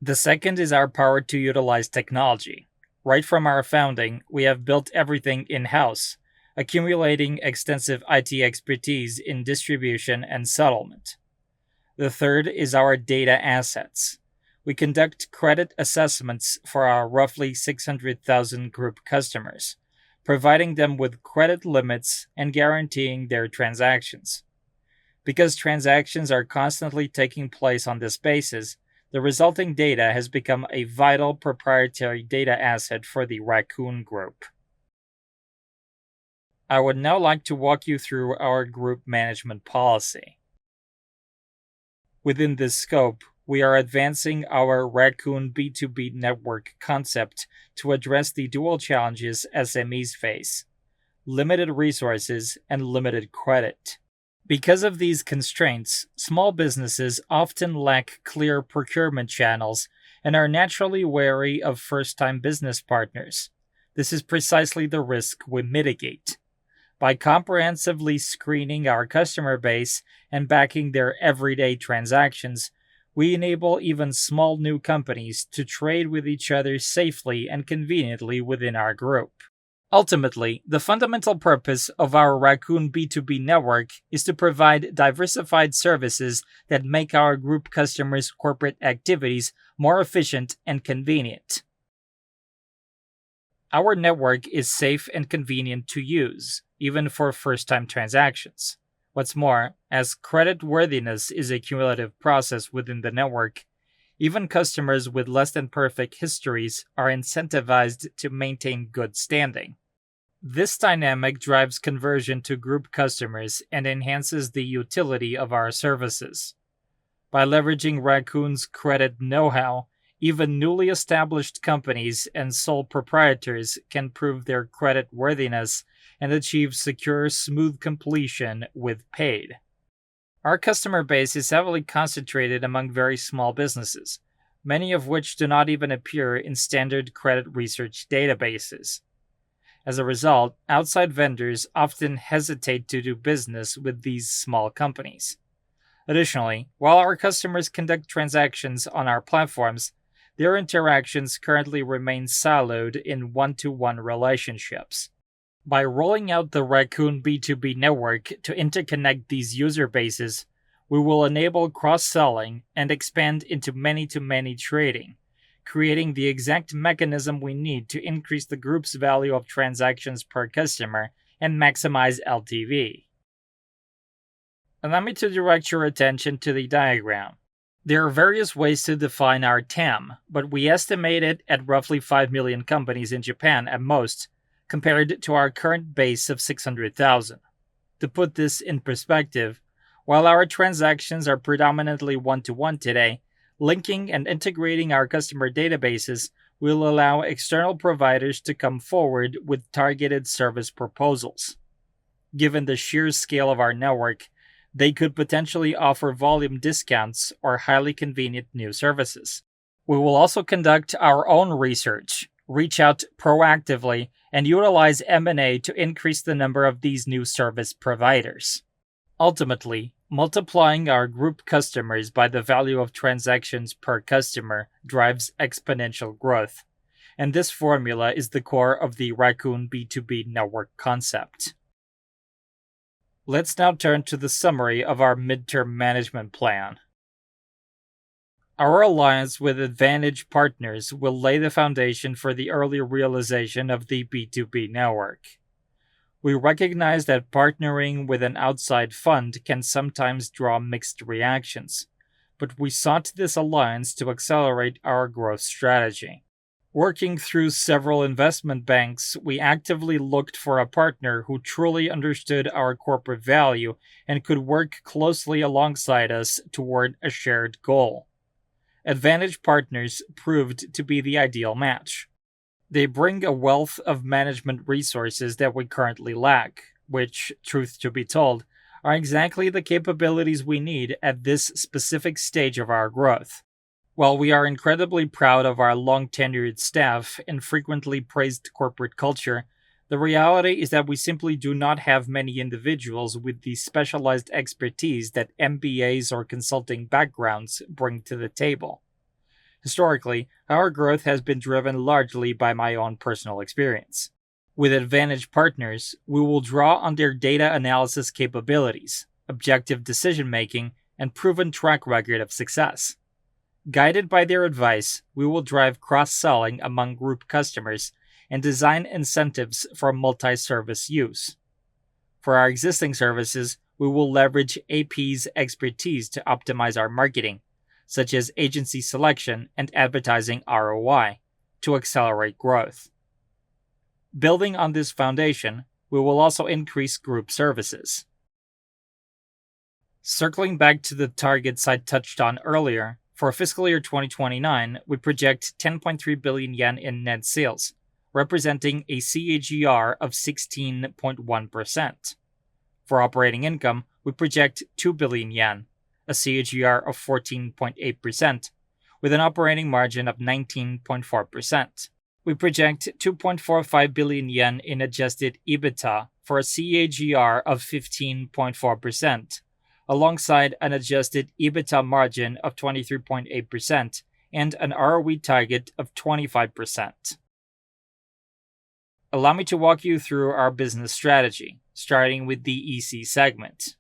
The second is our power to utilize technology. Right from our founding, we have built everything in-house, accumulating extensive IT expertise in distribution and settlement. The third is our data assets. We conduct credit assessments for our roughly 600,000 group customers, providing them with credit limits and guaranteeing their transactions. Because transactions are constantly taking place on this basis, the resulting data has become a vital proprietary data asset for the Raccoon Group. I would now like to walk you through our group management policy. Within this scope, we are advancing our Raccoon B2B network concept to address the dual challenges SMEs face: limited resources and limited credit. Because of these constraints, small businesses often lack clear procurement channels and are naturally wary of first-time business partners. This is precisely the risk we mitigate. By comprehensively screening our customer base and backing their everyday transactions, we enable even small new companies to trade with each other safely and conveniently within our group. Ultimately, the fundamental purpose of our Raccoon B2B network is to provide diversified services that make our group customers' corporate activities more efficient and convenient. Our network is safe and convenient to use, even for first-time transactions. What's more, as creditworthiness is a cumulative process within the network, even customers with less than perfect histories are incentivized to maintain good standing. This dynamic drives conversion to group customers and enhances the utility of our services. By leveraging Raccoon's credit know-how, even newly established companies and sole proprietors can prove their credit worthiness and achieve secure, smooth completion with paid. Our customer base is heavily concentrated among very small businesses, many of which do not even appear in standard credit research databases. As a result, outside vendors often hesitate to do business with these small companies. Additionally, while our customers conduct transactions on our platforms, their interactions currently remain siloed in one-to-one relationships. By rolling out the Raccoon B2B network to interconnect these user bases, we will enable cross-selling and expand into many-to-many trading, creating the exact mechanism we need to increase the group's value of transactions per customer and maximize LTV. Allow me to direct your attention to the diagram. There are various ways to define our TAM, but we estimate it at roughly 5 million companies in Japan at most, compared to our current base of 600,000. To put this in perspective, while our transactions are predominantly one-to-one today, linking and integrating our customer databases will allow external providers to come forward with targeted service proposals. Given the sheer scale of our network, they could potentially offer volume discounts or highly convenient new services. We will also conduct our own research, reach out proactively, and utilize M&A to increase the number of these new service providers. Ultimately, multiplying our group customers by the value of transactions per customer drives exponential growth, and this formula is the core of the Raccoon B2B network concept. Let's now turn to the summary of our midterm management plan. Our alliance with Advantage Partners will lay the foundation for the early realization of the B2B network. We recognize that partnering with an outside fund can sometimes draw mixed reactions, but we sought this alliance to accelerate our growth strategy. Working through several investment banks, we actively looked for a partner who truly understood our corporate value and could work closely alongside us toward a shared goal. Advantage Partners proved to be the ideal match. They bring a wealth of management resources that we currently lack, which, truth to be told, are exactly the capabilities we need at this specific stage of our growth. While we are incredibly proud of our long-tenured staff and frequently praised corporate culture, the reality is that we simply do not have many individuals with the specialized expertise that MBAs or consulting backgrounds bring to the table. Historically, our growth has been driven largely by my own personal experience. With Advantage Partners, we will draw on their data analysis capabilities, objective decision-making, and proven track record of success. Guided by their advice, we will drive cross-selling among group customers and design incentives for multi-service use. For our existing services, we will leverage AP's expertise to optimize our marketing, such as agency selection and advertising ROI, to accelerate growth. Building on this foundation, we will also increase group services. Circling back to the targets I touched on earlier, for fiscal year 2029, we project 10.3 billion yen in net sales, representing a CAGR of 16.1%. For operating income, we project 2 billion yen, a CAGR of 14.8%, with an operating margin of 19.4%. We project 2.45 billion yen in adjusted EBITDA, for a CAGR of 15.4%, alongside an adjusted EBITDA margin of 23.8% and an ROE target of 25%. Allow me to walk you through our business strategy, starting with the EC segment.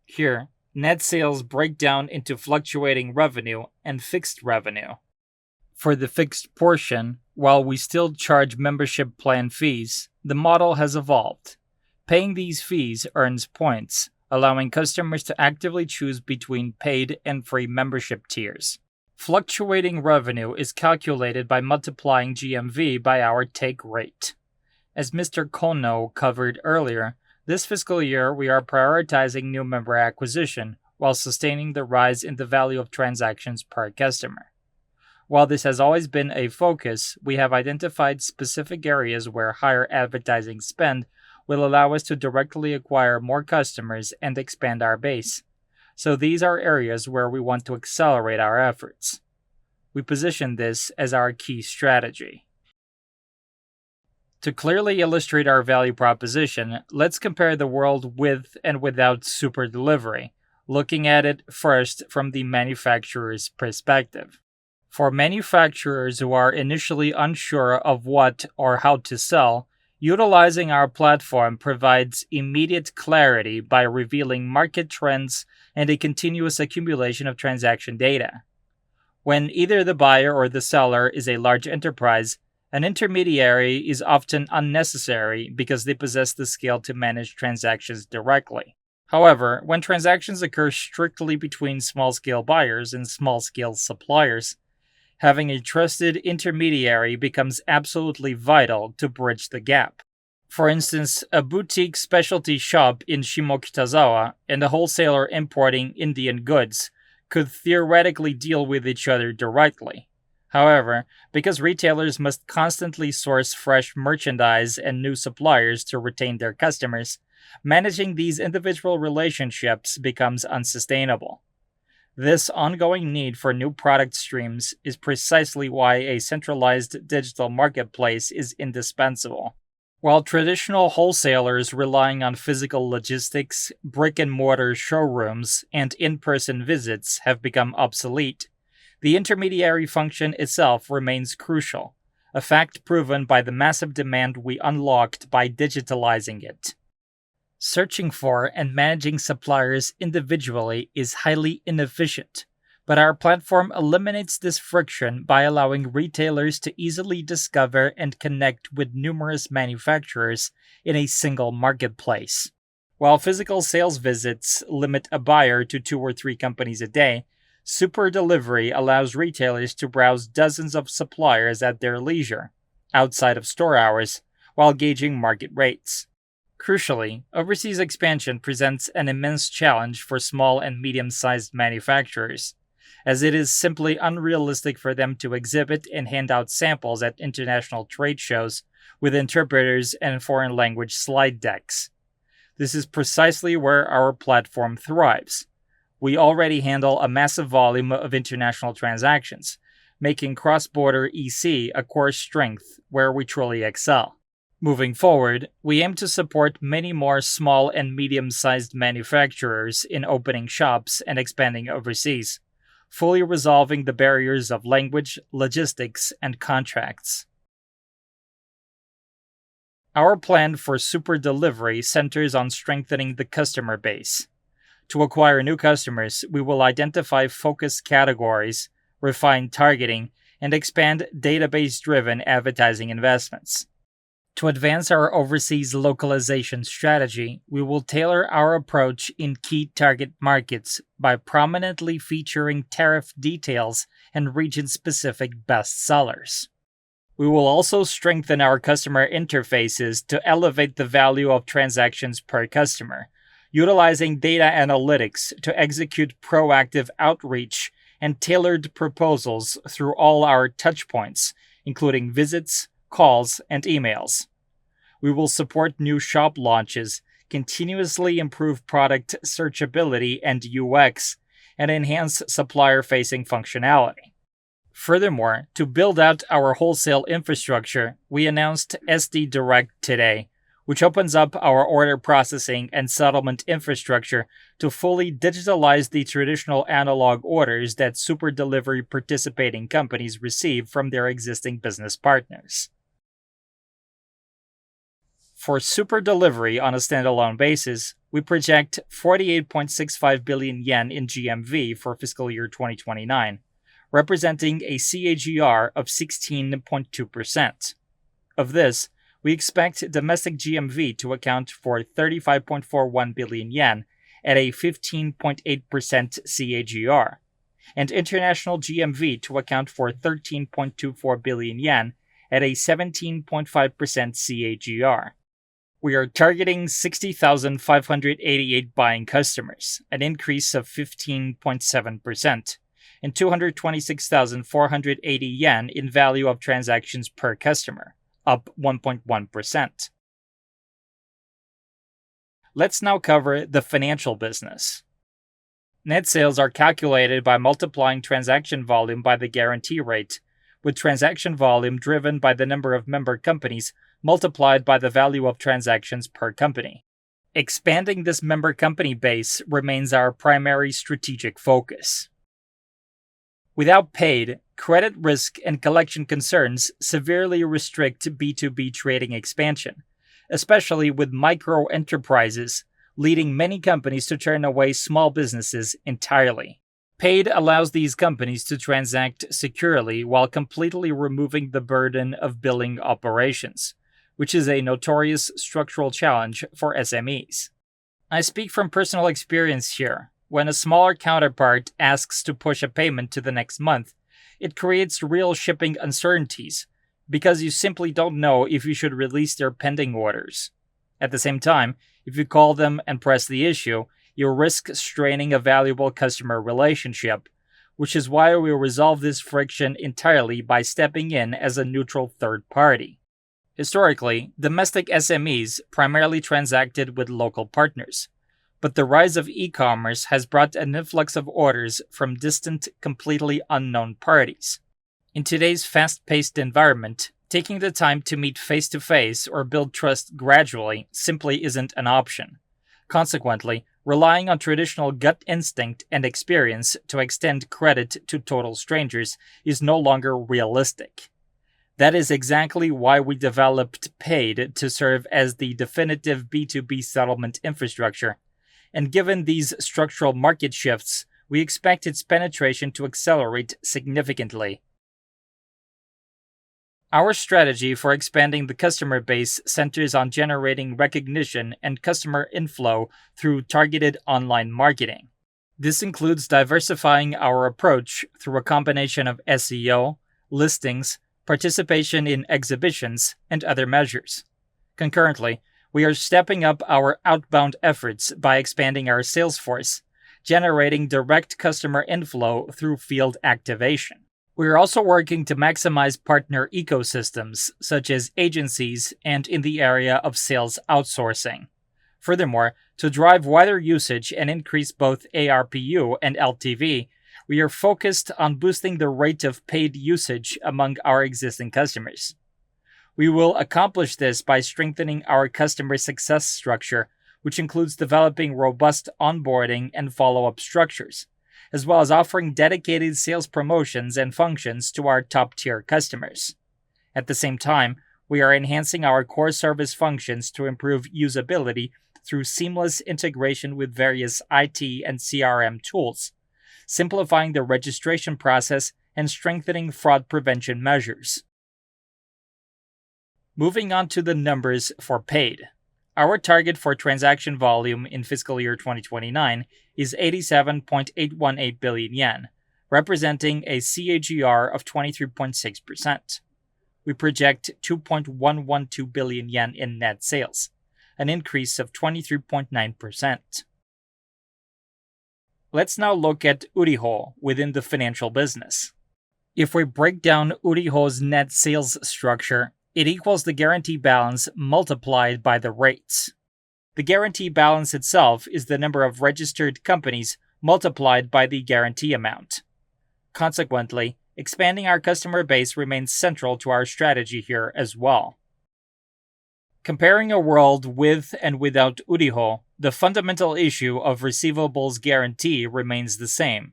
Here, net sales break down into fluctuating revenue and fixed revenue. For the fixed portion, while we still charge membership plan fees, the model has evolved. Paying these fees earns points, allowing customers to actively choose between paid and free membership tiers. Fluctuating revenue is calculated by multiplying GMV by our take rate. As Mr. Kono covered earlier, this fiscal year we are prioritizing new member acquisition while sustaining the rise in the value of transactions per customer. While this has always been a focus, we have identified specific areas where higher advertising spend will allow us to directly acquire more customers and expand our base. So these are areas where we want to accelerate our efforts. We position this as our key strategy. To clearly illustrate our value proposition, let's compare the world with and without super delivery, looking at it first from the manufacturer's perspective. For manufacturers who are initially unsure of what or how to sell, utilizing our platform provides immediate clarity by revealing market trends and a continuous accumulation of transaction data. When either the buyer or the seller is a large enterprise, an intermediary is often unnecessary because they possess the scale to manage transactions directly. However, when transactions occur strictly between small-scale buyers and small-scale suppliers, having a trusted intermediary becomes absolutely vital to bridge the gap. For instance, a boutique specialty shop in Shimokitazawa and a wholesaler importing Indian goods could theoretically deal with each other directly. However, because retailers must constantly source fresh merchandise and new suppliers to retain their customers, managing these individual relationships becomes unsustainable. This ongoing need for new product streams is precisely why a centralized digital marketplace is indispensable. While traditional wholesalers relying on physical logistics, brick-and-mortar showrooms, and in-person visits have become obsolete, the intermediary function itself remains crucial, a fact proven by the massive demand we unlocked by digitalizing it. Searching for and managing suppliers individually is highly inefficient, but our platform eliminates this friction by allowing retailers to easily discover and connect with numerous manufacturers in a single marketplace. While physical sales visits limit a buyer to 2 or 3 companies a day, super delivery allows retailers to browse dozens of suppliers at their leisure, outside of store hours, while gauging market rates. Crucially, overseas expansion presents an immense challenge for small and medium-sized manufacturers, as it is simply unrealistic for them to exhibit and hand out samples at international trade shows with interpreters and foreign language slide decks. This is precisely where our platform thrives. We already handle a massive volume of international transactions, making cross-border EC a core strength where we truly excel. Moving forward, we aim to support many more small and medium-sized manufacturers in opening shops and expanding overseas, fully resolving the barriers of language, logistics, and contracts. Our plan for super delivery centers on strengthening the customer base. To acquire new customers, we will identify focus categories, refine targeting, and expand database-driven advertising investments. To advance our overseas localization strategy, we will tailor our approach in key target markets by prominently featuring tariff details and region-specific bestsellers. We will also strengthen our customer interfaces to elevate the value of transactions per customer, utilizing data analytics to execute proactive outreach and tailored proposals through all our touchpoints, including visits, calls, and emails. We will support new shop launches, continuously improve product searchability and UX, and enhance supplier-facing functionality. Furthermore, to build out our wholesale infrastructure, we announced SD Direct today, which opens up our order processing and settlement infrastructure to fully digitalize the traditional analog orders that super delivery participating companies receive from their existing business partners. For super delivery on a standalone basis, we project 48.65 billion yen in GMV for fiscal year 2029, representing a CAGR of 16.2%. Of this, we expect domestic GMV to account for 35.41 billion yen at a 15.8% CAGR, and international GMV to account for 13.24 billion yen at a 17.5% CAGR. We are targeting 60,588 buying customers, an increase of 15.7%, and 226,480 yen in value of transactions per customer, up 1.1%. Let's now cover the financial business. Net sales are calculated by multiplying transaction volume by the guarantee rate, with transaction volume driven by the number of member companies multiplied by the value of transactions per company. Expanding this member company base remains our primary strategic focus. Without paid, credit risk and collection concerns severely restrict B2B trading expansion, especially with micro enterprises, leading many companies to turn away small businesses entirely. Paid allows these companies to transact securely while completely removing the burden of billing operations, which is a notorious structural challenge for SMEs. I speak from personal experience here. When a smaller counterpart asks to push a payment to the next month, it creates real shipping uncertainties because you simply don't know if you should release their pending orders. At the same time, if you call them and press the issue, you risk straining a valuable customer relationship, which is why we resolve this friction entirely by stepping in as a neutral third party. Historically, domestic SMEs primarily transacted with local partners, but the rise of e-commerce has brought an influx of orders from distant, completely unknown parties. In today's fast-paced environment, taking the time to meet face-to-face or build trust gradually simply isn't an option. Consequently, relying on traditional gut instinct and experience to extend credit to total strangers is no longer realistic. That is exactly why we developed Paid to serve as the definitive B2B settlement infrastructure, and given these structural market shifts, we expect its penetration to accelerate significantly. Our strategy for expanding the customer base centers on generating recognition and customer inflow through targeted online marketing. This includes diversifying our approach through a combination of SEO, listings, participation in exhibitions, and other measures. Concurrently, we are stepping up our outbound efforts by expanding our sales force, generating direct customer inflow through field activation. We are also working to maximize partner ecosystems, such as agencies and in the area of sales outsourcing. Furthermore, to drive wider usage and increase both ARPU and LTV, we are focused on boosting the rate of paid usage among our existing customers. We will accomplish this by strengthening our customer success structure, which includes developing robust onboarding and follow-up structures, as well as offering dedicated sales promotions and functions to our top-tier customers. At the same time, we are enhancing our core service functions to improve usability through seamless integration with various IT and CRM tools, simplifying the registration process and strengthening fraud prevention measures. Moving on to the numbers for Paid. Our target for transaction volume in fiscal year 2029 is 87.818 billion yen, representing a CAGR of 23.6%. We project 2.112 billion yen in net sales, an increase of 23.9%. Let's now look at Uriho within the financial business. If we break down Uriho's net sales structure, it equals the guarantee balance multiplied by the rates. The guarantee balance itself is the number of registered companies multiplied by the guarantee amount. Consequently, expanding our customer base remains central to our strategy here as well. Comparing a world with and without Uriho, the fundamental issue of receivables guarantee remains the same.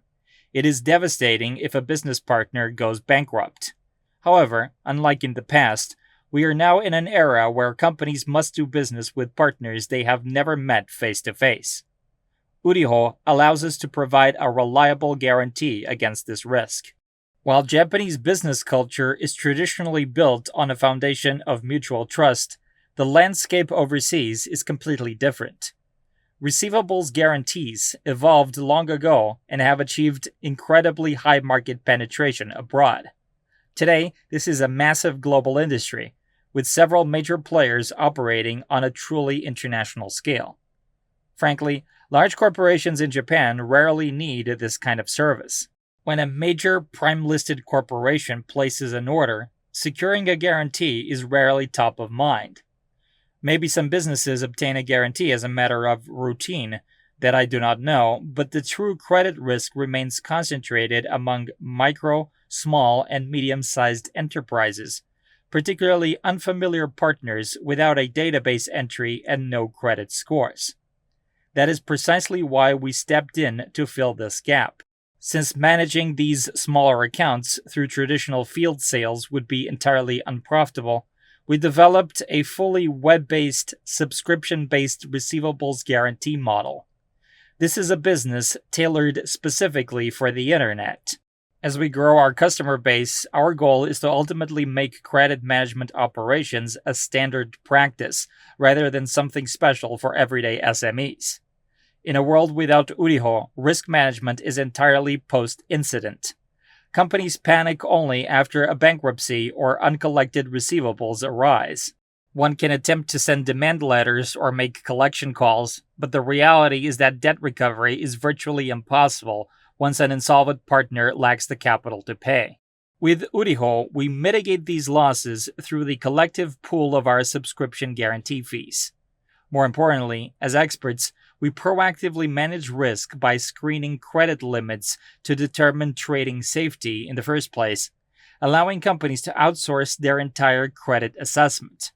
It is devastating if a business partner goes bankrupt. However, unlike in the past, we are now in an era where companies must do business with partners they have never met face to face. Uriho allows us to provide a reliable guarantee against this risk. While Japanese business culture is traditionally built on a foundation of mutual trust, the landscape overseas is completely different. Receivables guarantees evolved long ago and have achieved incredibly high market penetration abroad. Today, this is a massive global industry, with several major players operating on a truly international scale. Frankly, large corporations in Japan rarely need this kind of service. When a major prime-listed corporation places an order, securing a guarantee is rarely top of mind. Maybe some businesses obtain a guarantee as a matter of routine that I do not know, but the true credit risk remains concentrated among micro, small, and medium-sized enterprises, particularly unfamiliar partners without a database entry and no credit scores. That is precisely why we stepped in to fill this gap. Since managing these smaller accounts through traditional field sales would be entirely unprofitable, we developed a fully web-based, subscription-based receivables guarantee model. This is a business tailored specifically for the internet. As we grow our customer base, our goal is to ultimately make credit management operations a standard practice, rather than something special for everyday SMEs. In a world without Uriho, risk management is entirely post-incident. Companies panic only after a bankruptcy or uncollected receivables arise. One can attempt to send demand letters or make collection calls, but the reality is that debt recovery is virtually impossible once an insolvent partner lacks the capital to pay. With Uriho, we mitigate these losses through the collective pool of our subscription guarantee fees. More importantly, as experts, we proactively manage risk by screening credit limits to determine trading safety in the first place, allowing companies to outsource their entire credit assessment.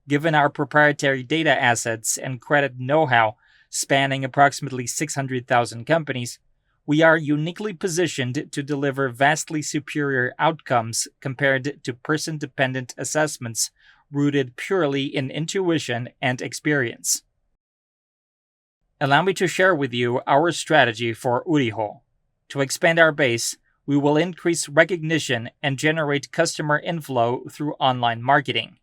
Given our proprietary data assets and credit know-how spanning approximately 600,000 companies, we are uniquely positioned to deliver vastly superior outcomes compared to person-dependent assessments rooted purely in intuition and experience. Allow me to share with you our strategy for Uriho. To expand our base, we will increase recognition and generate customer inflow through online marketing.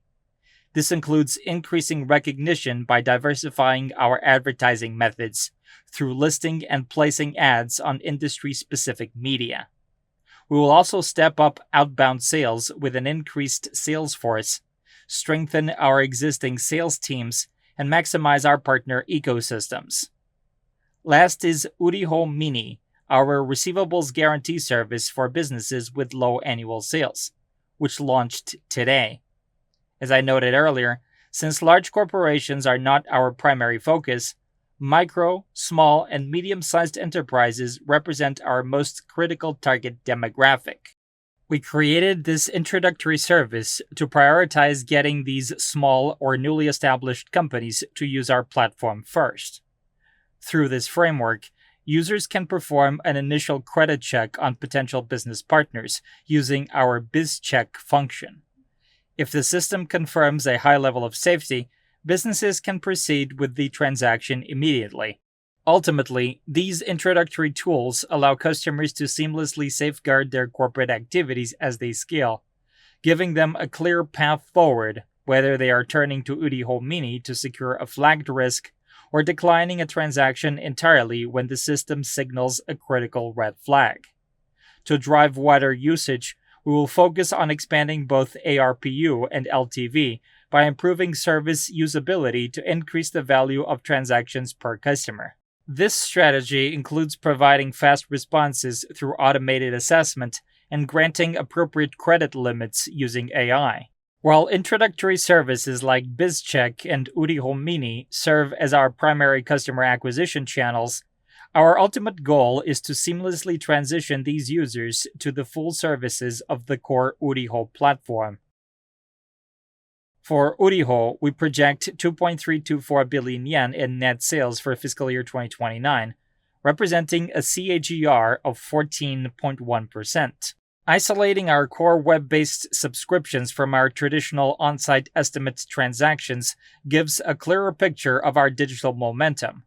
This includes increasing recognition by diversifying our advertising methods through listing and placing ads on industry-specific media. We will also step up outbound sales with an increased sales force, strengthen our existing sales teams, and maximize our partner ecosystems. Last is Uriho Mini, our receivables guarantee service for businesses with low annual sales, which launched today. As I noted earlier, since large corporations are not our primary focus, micro, small, and medium-sized enterprises represent our most critical target demographic. We created this introductory service to prioritize getting these small or newly established companies to use our platform first. Through this framework, users can perform an initial credit check on potential business partners using our BizCheck function. If the system confirms a high level of safety, businesses can proceed with the transaction immediately. Ultimately, these introductory tools allow customers to seamlessly safeguard their corporate activities as they scale, giving them a clear path forward, whether they are turning to Uriho Mini to secure a flagged risk or declining a transaction entirely when the system signals a critical red flag. To drive wider usage, we will focus on expanding both ARPU and LTV by improving service usability to increase the value of transactions per customer. This strategy includes providing fast responses through automated assessment and granting appropriate credit limits using AI. While introductory services like BizCheck and Uriho Mini serve as our primary customer acquisition channels, our ultimate goal is to seamlessly transition these users to the full services of the core Uriho platform. For Uriho, we project 2.324 billion yen in net sales for fiscal year 2029, representing a CAGR of 14.1%. Isolating our core web-based subscriptions from our traditional on-site estimate transactions gives a clearer picture of our digital momentum.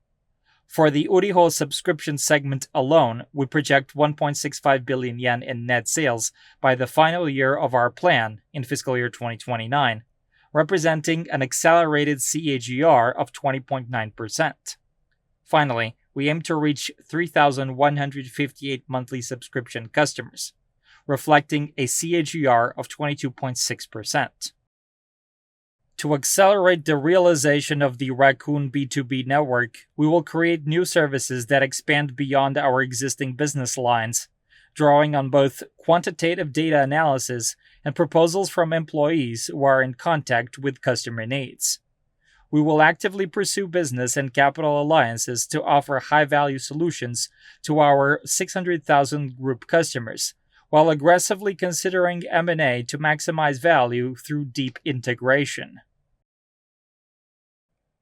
For the Uriho subscription segment alone, we project 1.65 billion yen in net sales by the final year of our plan in fiscal year 2029, representing an accelerated CAGR of 20.9%. Finally, we aim to reach 3,158 monthly subscription customers, reflecting a CAGR of 22.6%. To accelerate the realization of the Raccoon B2B network, we will create new services that expand beyond our existing business lines, drawing on both quantitative data analysis and proposals from employees who are in contact with customer needs. We will actively pursue business and capital alliances to offer high-value solutions to our 600,000 group customers, while aggressively considering M&A to maximize value through deep integration.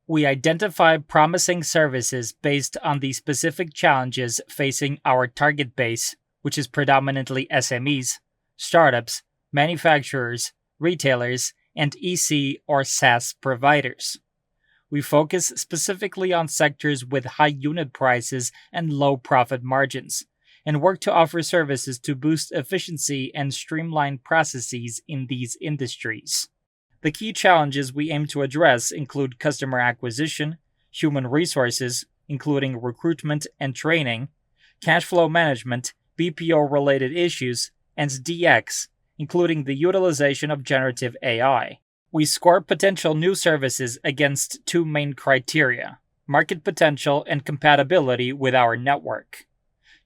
We identify promising services based on the specific challenges facing our target base, which is predominantly SMEs, startups, manufacturers, retailers, and EC or SaaS providers. We focus specifically on sectors with high unit prices and low profit margins, and work to offer services to boost efficiency and streamline processes in these industries. The key challenges we aim to address include customer acquisition, human resources, including recruitment and training, cash flow management, BPO-related issues, and DX, including the utilization of generative AI. We score potential new services against two main criteria: market potential and compatibility with our network.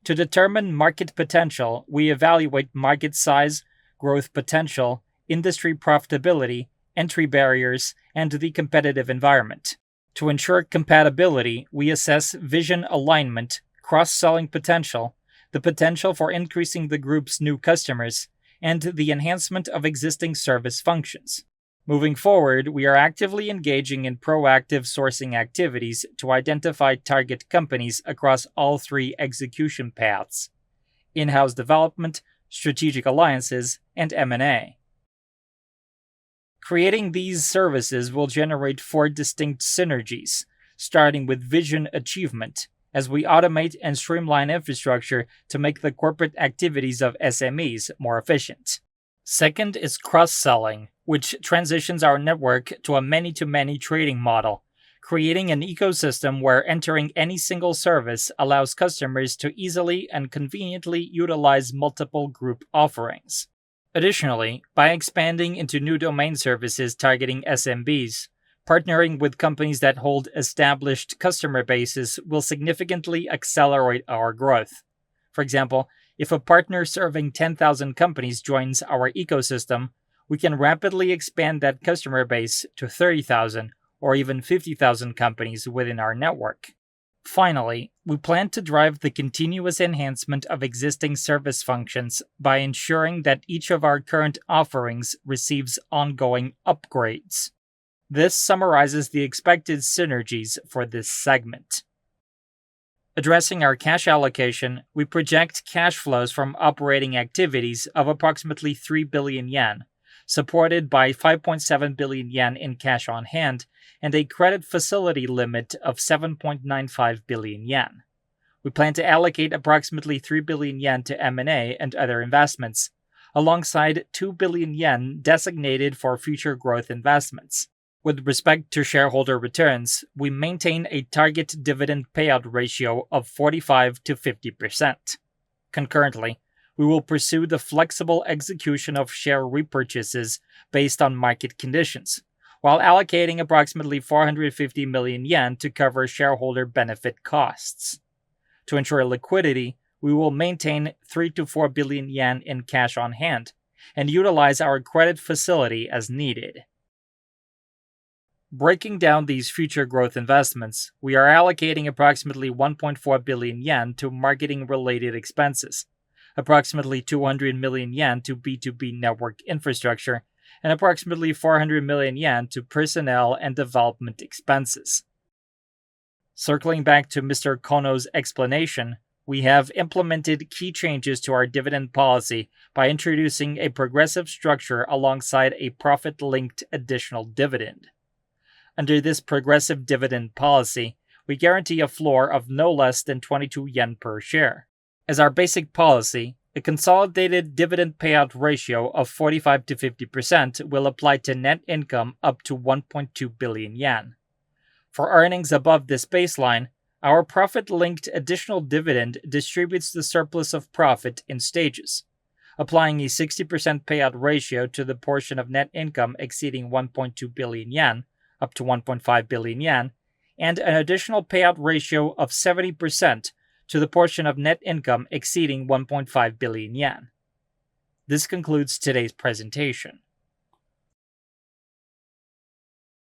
To determine market potential, we evaluate market size, growth potential, industry profitability, entry barriers, and the competitive environment. To ensure compatibility, we assess vision alignment, cross-selling potential, the potential for increasing the group's new customers, and the enhancement of existing service functions. Moving forward, we are actively engaging in proactive sourcing activities to identify target companies across all three execution paths: in-house development, strategic alliances, and M&A. Creating these services will generate 4 distinct synergies, starting with vision achievement, as we automate and streamline infrastructure to make the corporate activities of SMEs more efficient. Second is cross-selling, which transitions our network to a many-to-many trading model, creating an ecosystem where entering any single service allows customers to easily and conveniently utilize multiple group offerings. Additionally, by expanding into new domain services targeting SMBs, partnering with companies that hold established customer bases will significantly accelerate our growth. For example, if a partner serving 10,000 companies joins our ecosystem, we can rapidly expand that customer base to 30,000 or even 50,000 companies within our network. Finally, we plan to drive the continuous enhancement of existing service functions by ensuring that each of our current offerings receives ongoing upgrades. This summarizes the expected synergies for this segment. Addressing our cash allocation, we project cash flows from operating activities of approximately 3 billion yen, supported by 5.7 billion yen in cash on hand and a credit facility limit of 7.95 billion yen. We plan to allocate approximately 3 billion yen to M&A and other investments, alongside 2 billion yen designated for future growth investments. With respect to shareholder returns, we maintain a target dividend payout ratio of 45 to 50%. Concurrently, we will pursue the flexible execution of share repurchases based on market conditions, while allocating approximately 450 million yen to cover shareholder benefit costs. To ensure liquidity, we will maintain 3 to 4 billion yen in cash on hand and utilize our credit facility as needed. Breaking down these future growth investments, we are allocating approximately 1.4 billion yen to marketing-related expenses, approximately 200 million yen to B2B network infrastructure, and approximately 400 million yen to personnel and development expenses. Circling back to Mr. Kono's explanation, we have implemented key changes to our dividend policy by introducing a progressive structure alongside a profit-linked additional dividend. Under this progressive dividend policy, we guarantee a floor of no less than 22 yen per share. As our basic policy, a consolidated dividend payout ratio of 45 to 50% will apply to net income up to 1.2 billion yen. For earnings above this baseline, our profit-linked additional dividend distributes the surplus of profit in stages, applying a 60% payout ratio to the portion of net income exceeding 1.2 billion yen, up to 1.5 billion yen, and an additional payout ratio of 70% to the portion of net income exceeding 1.5 billion yen. This concludes today's presentation.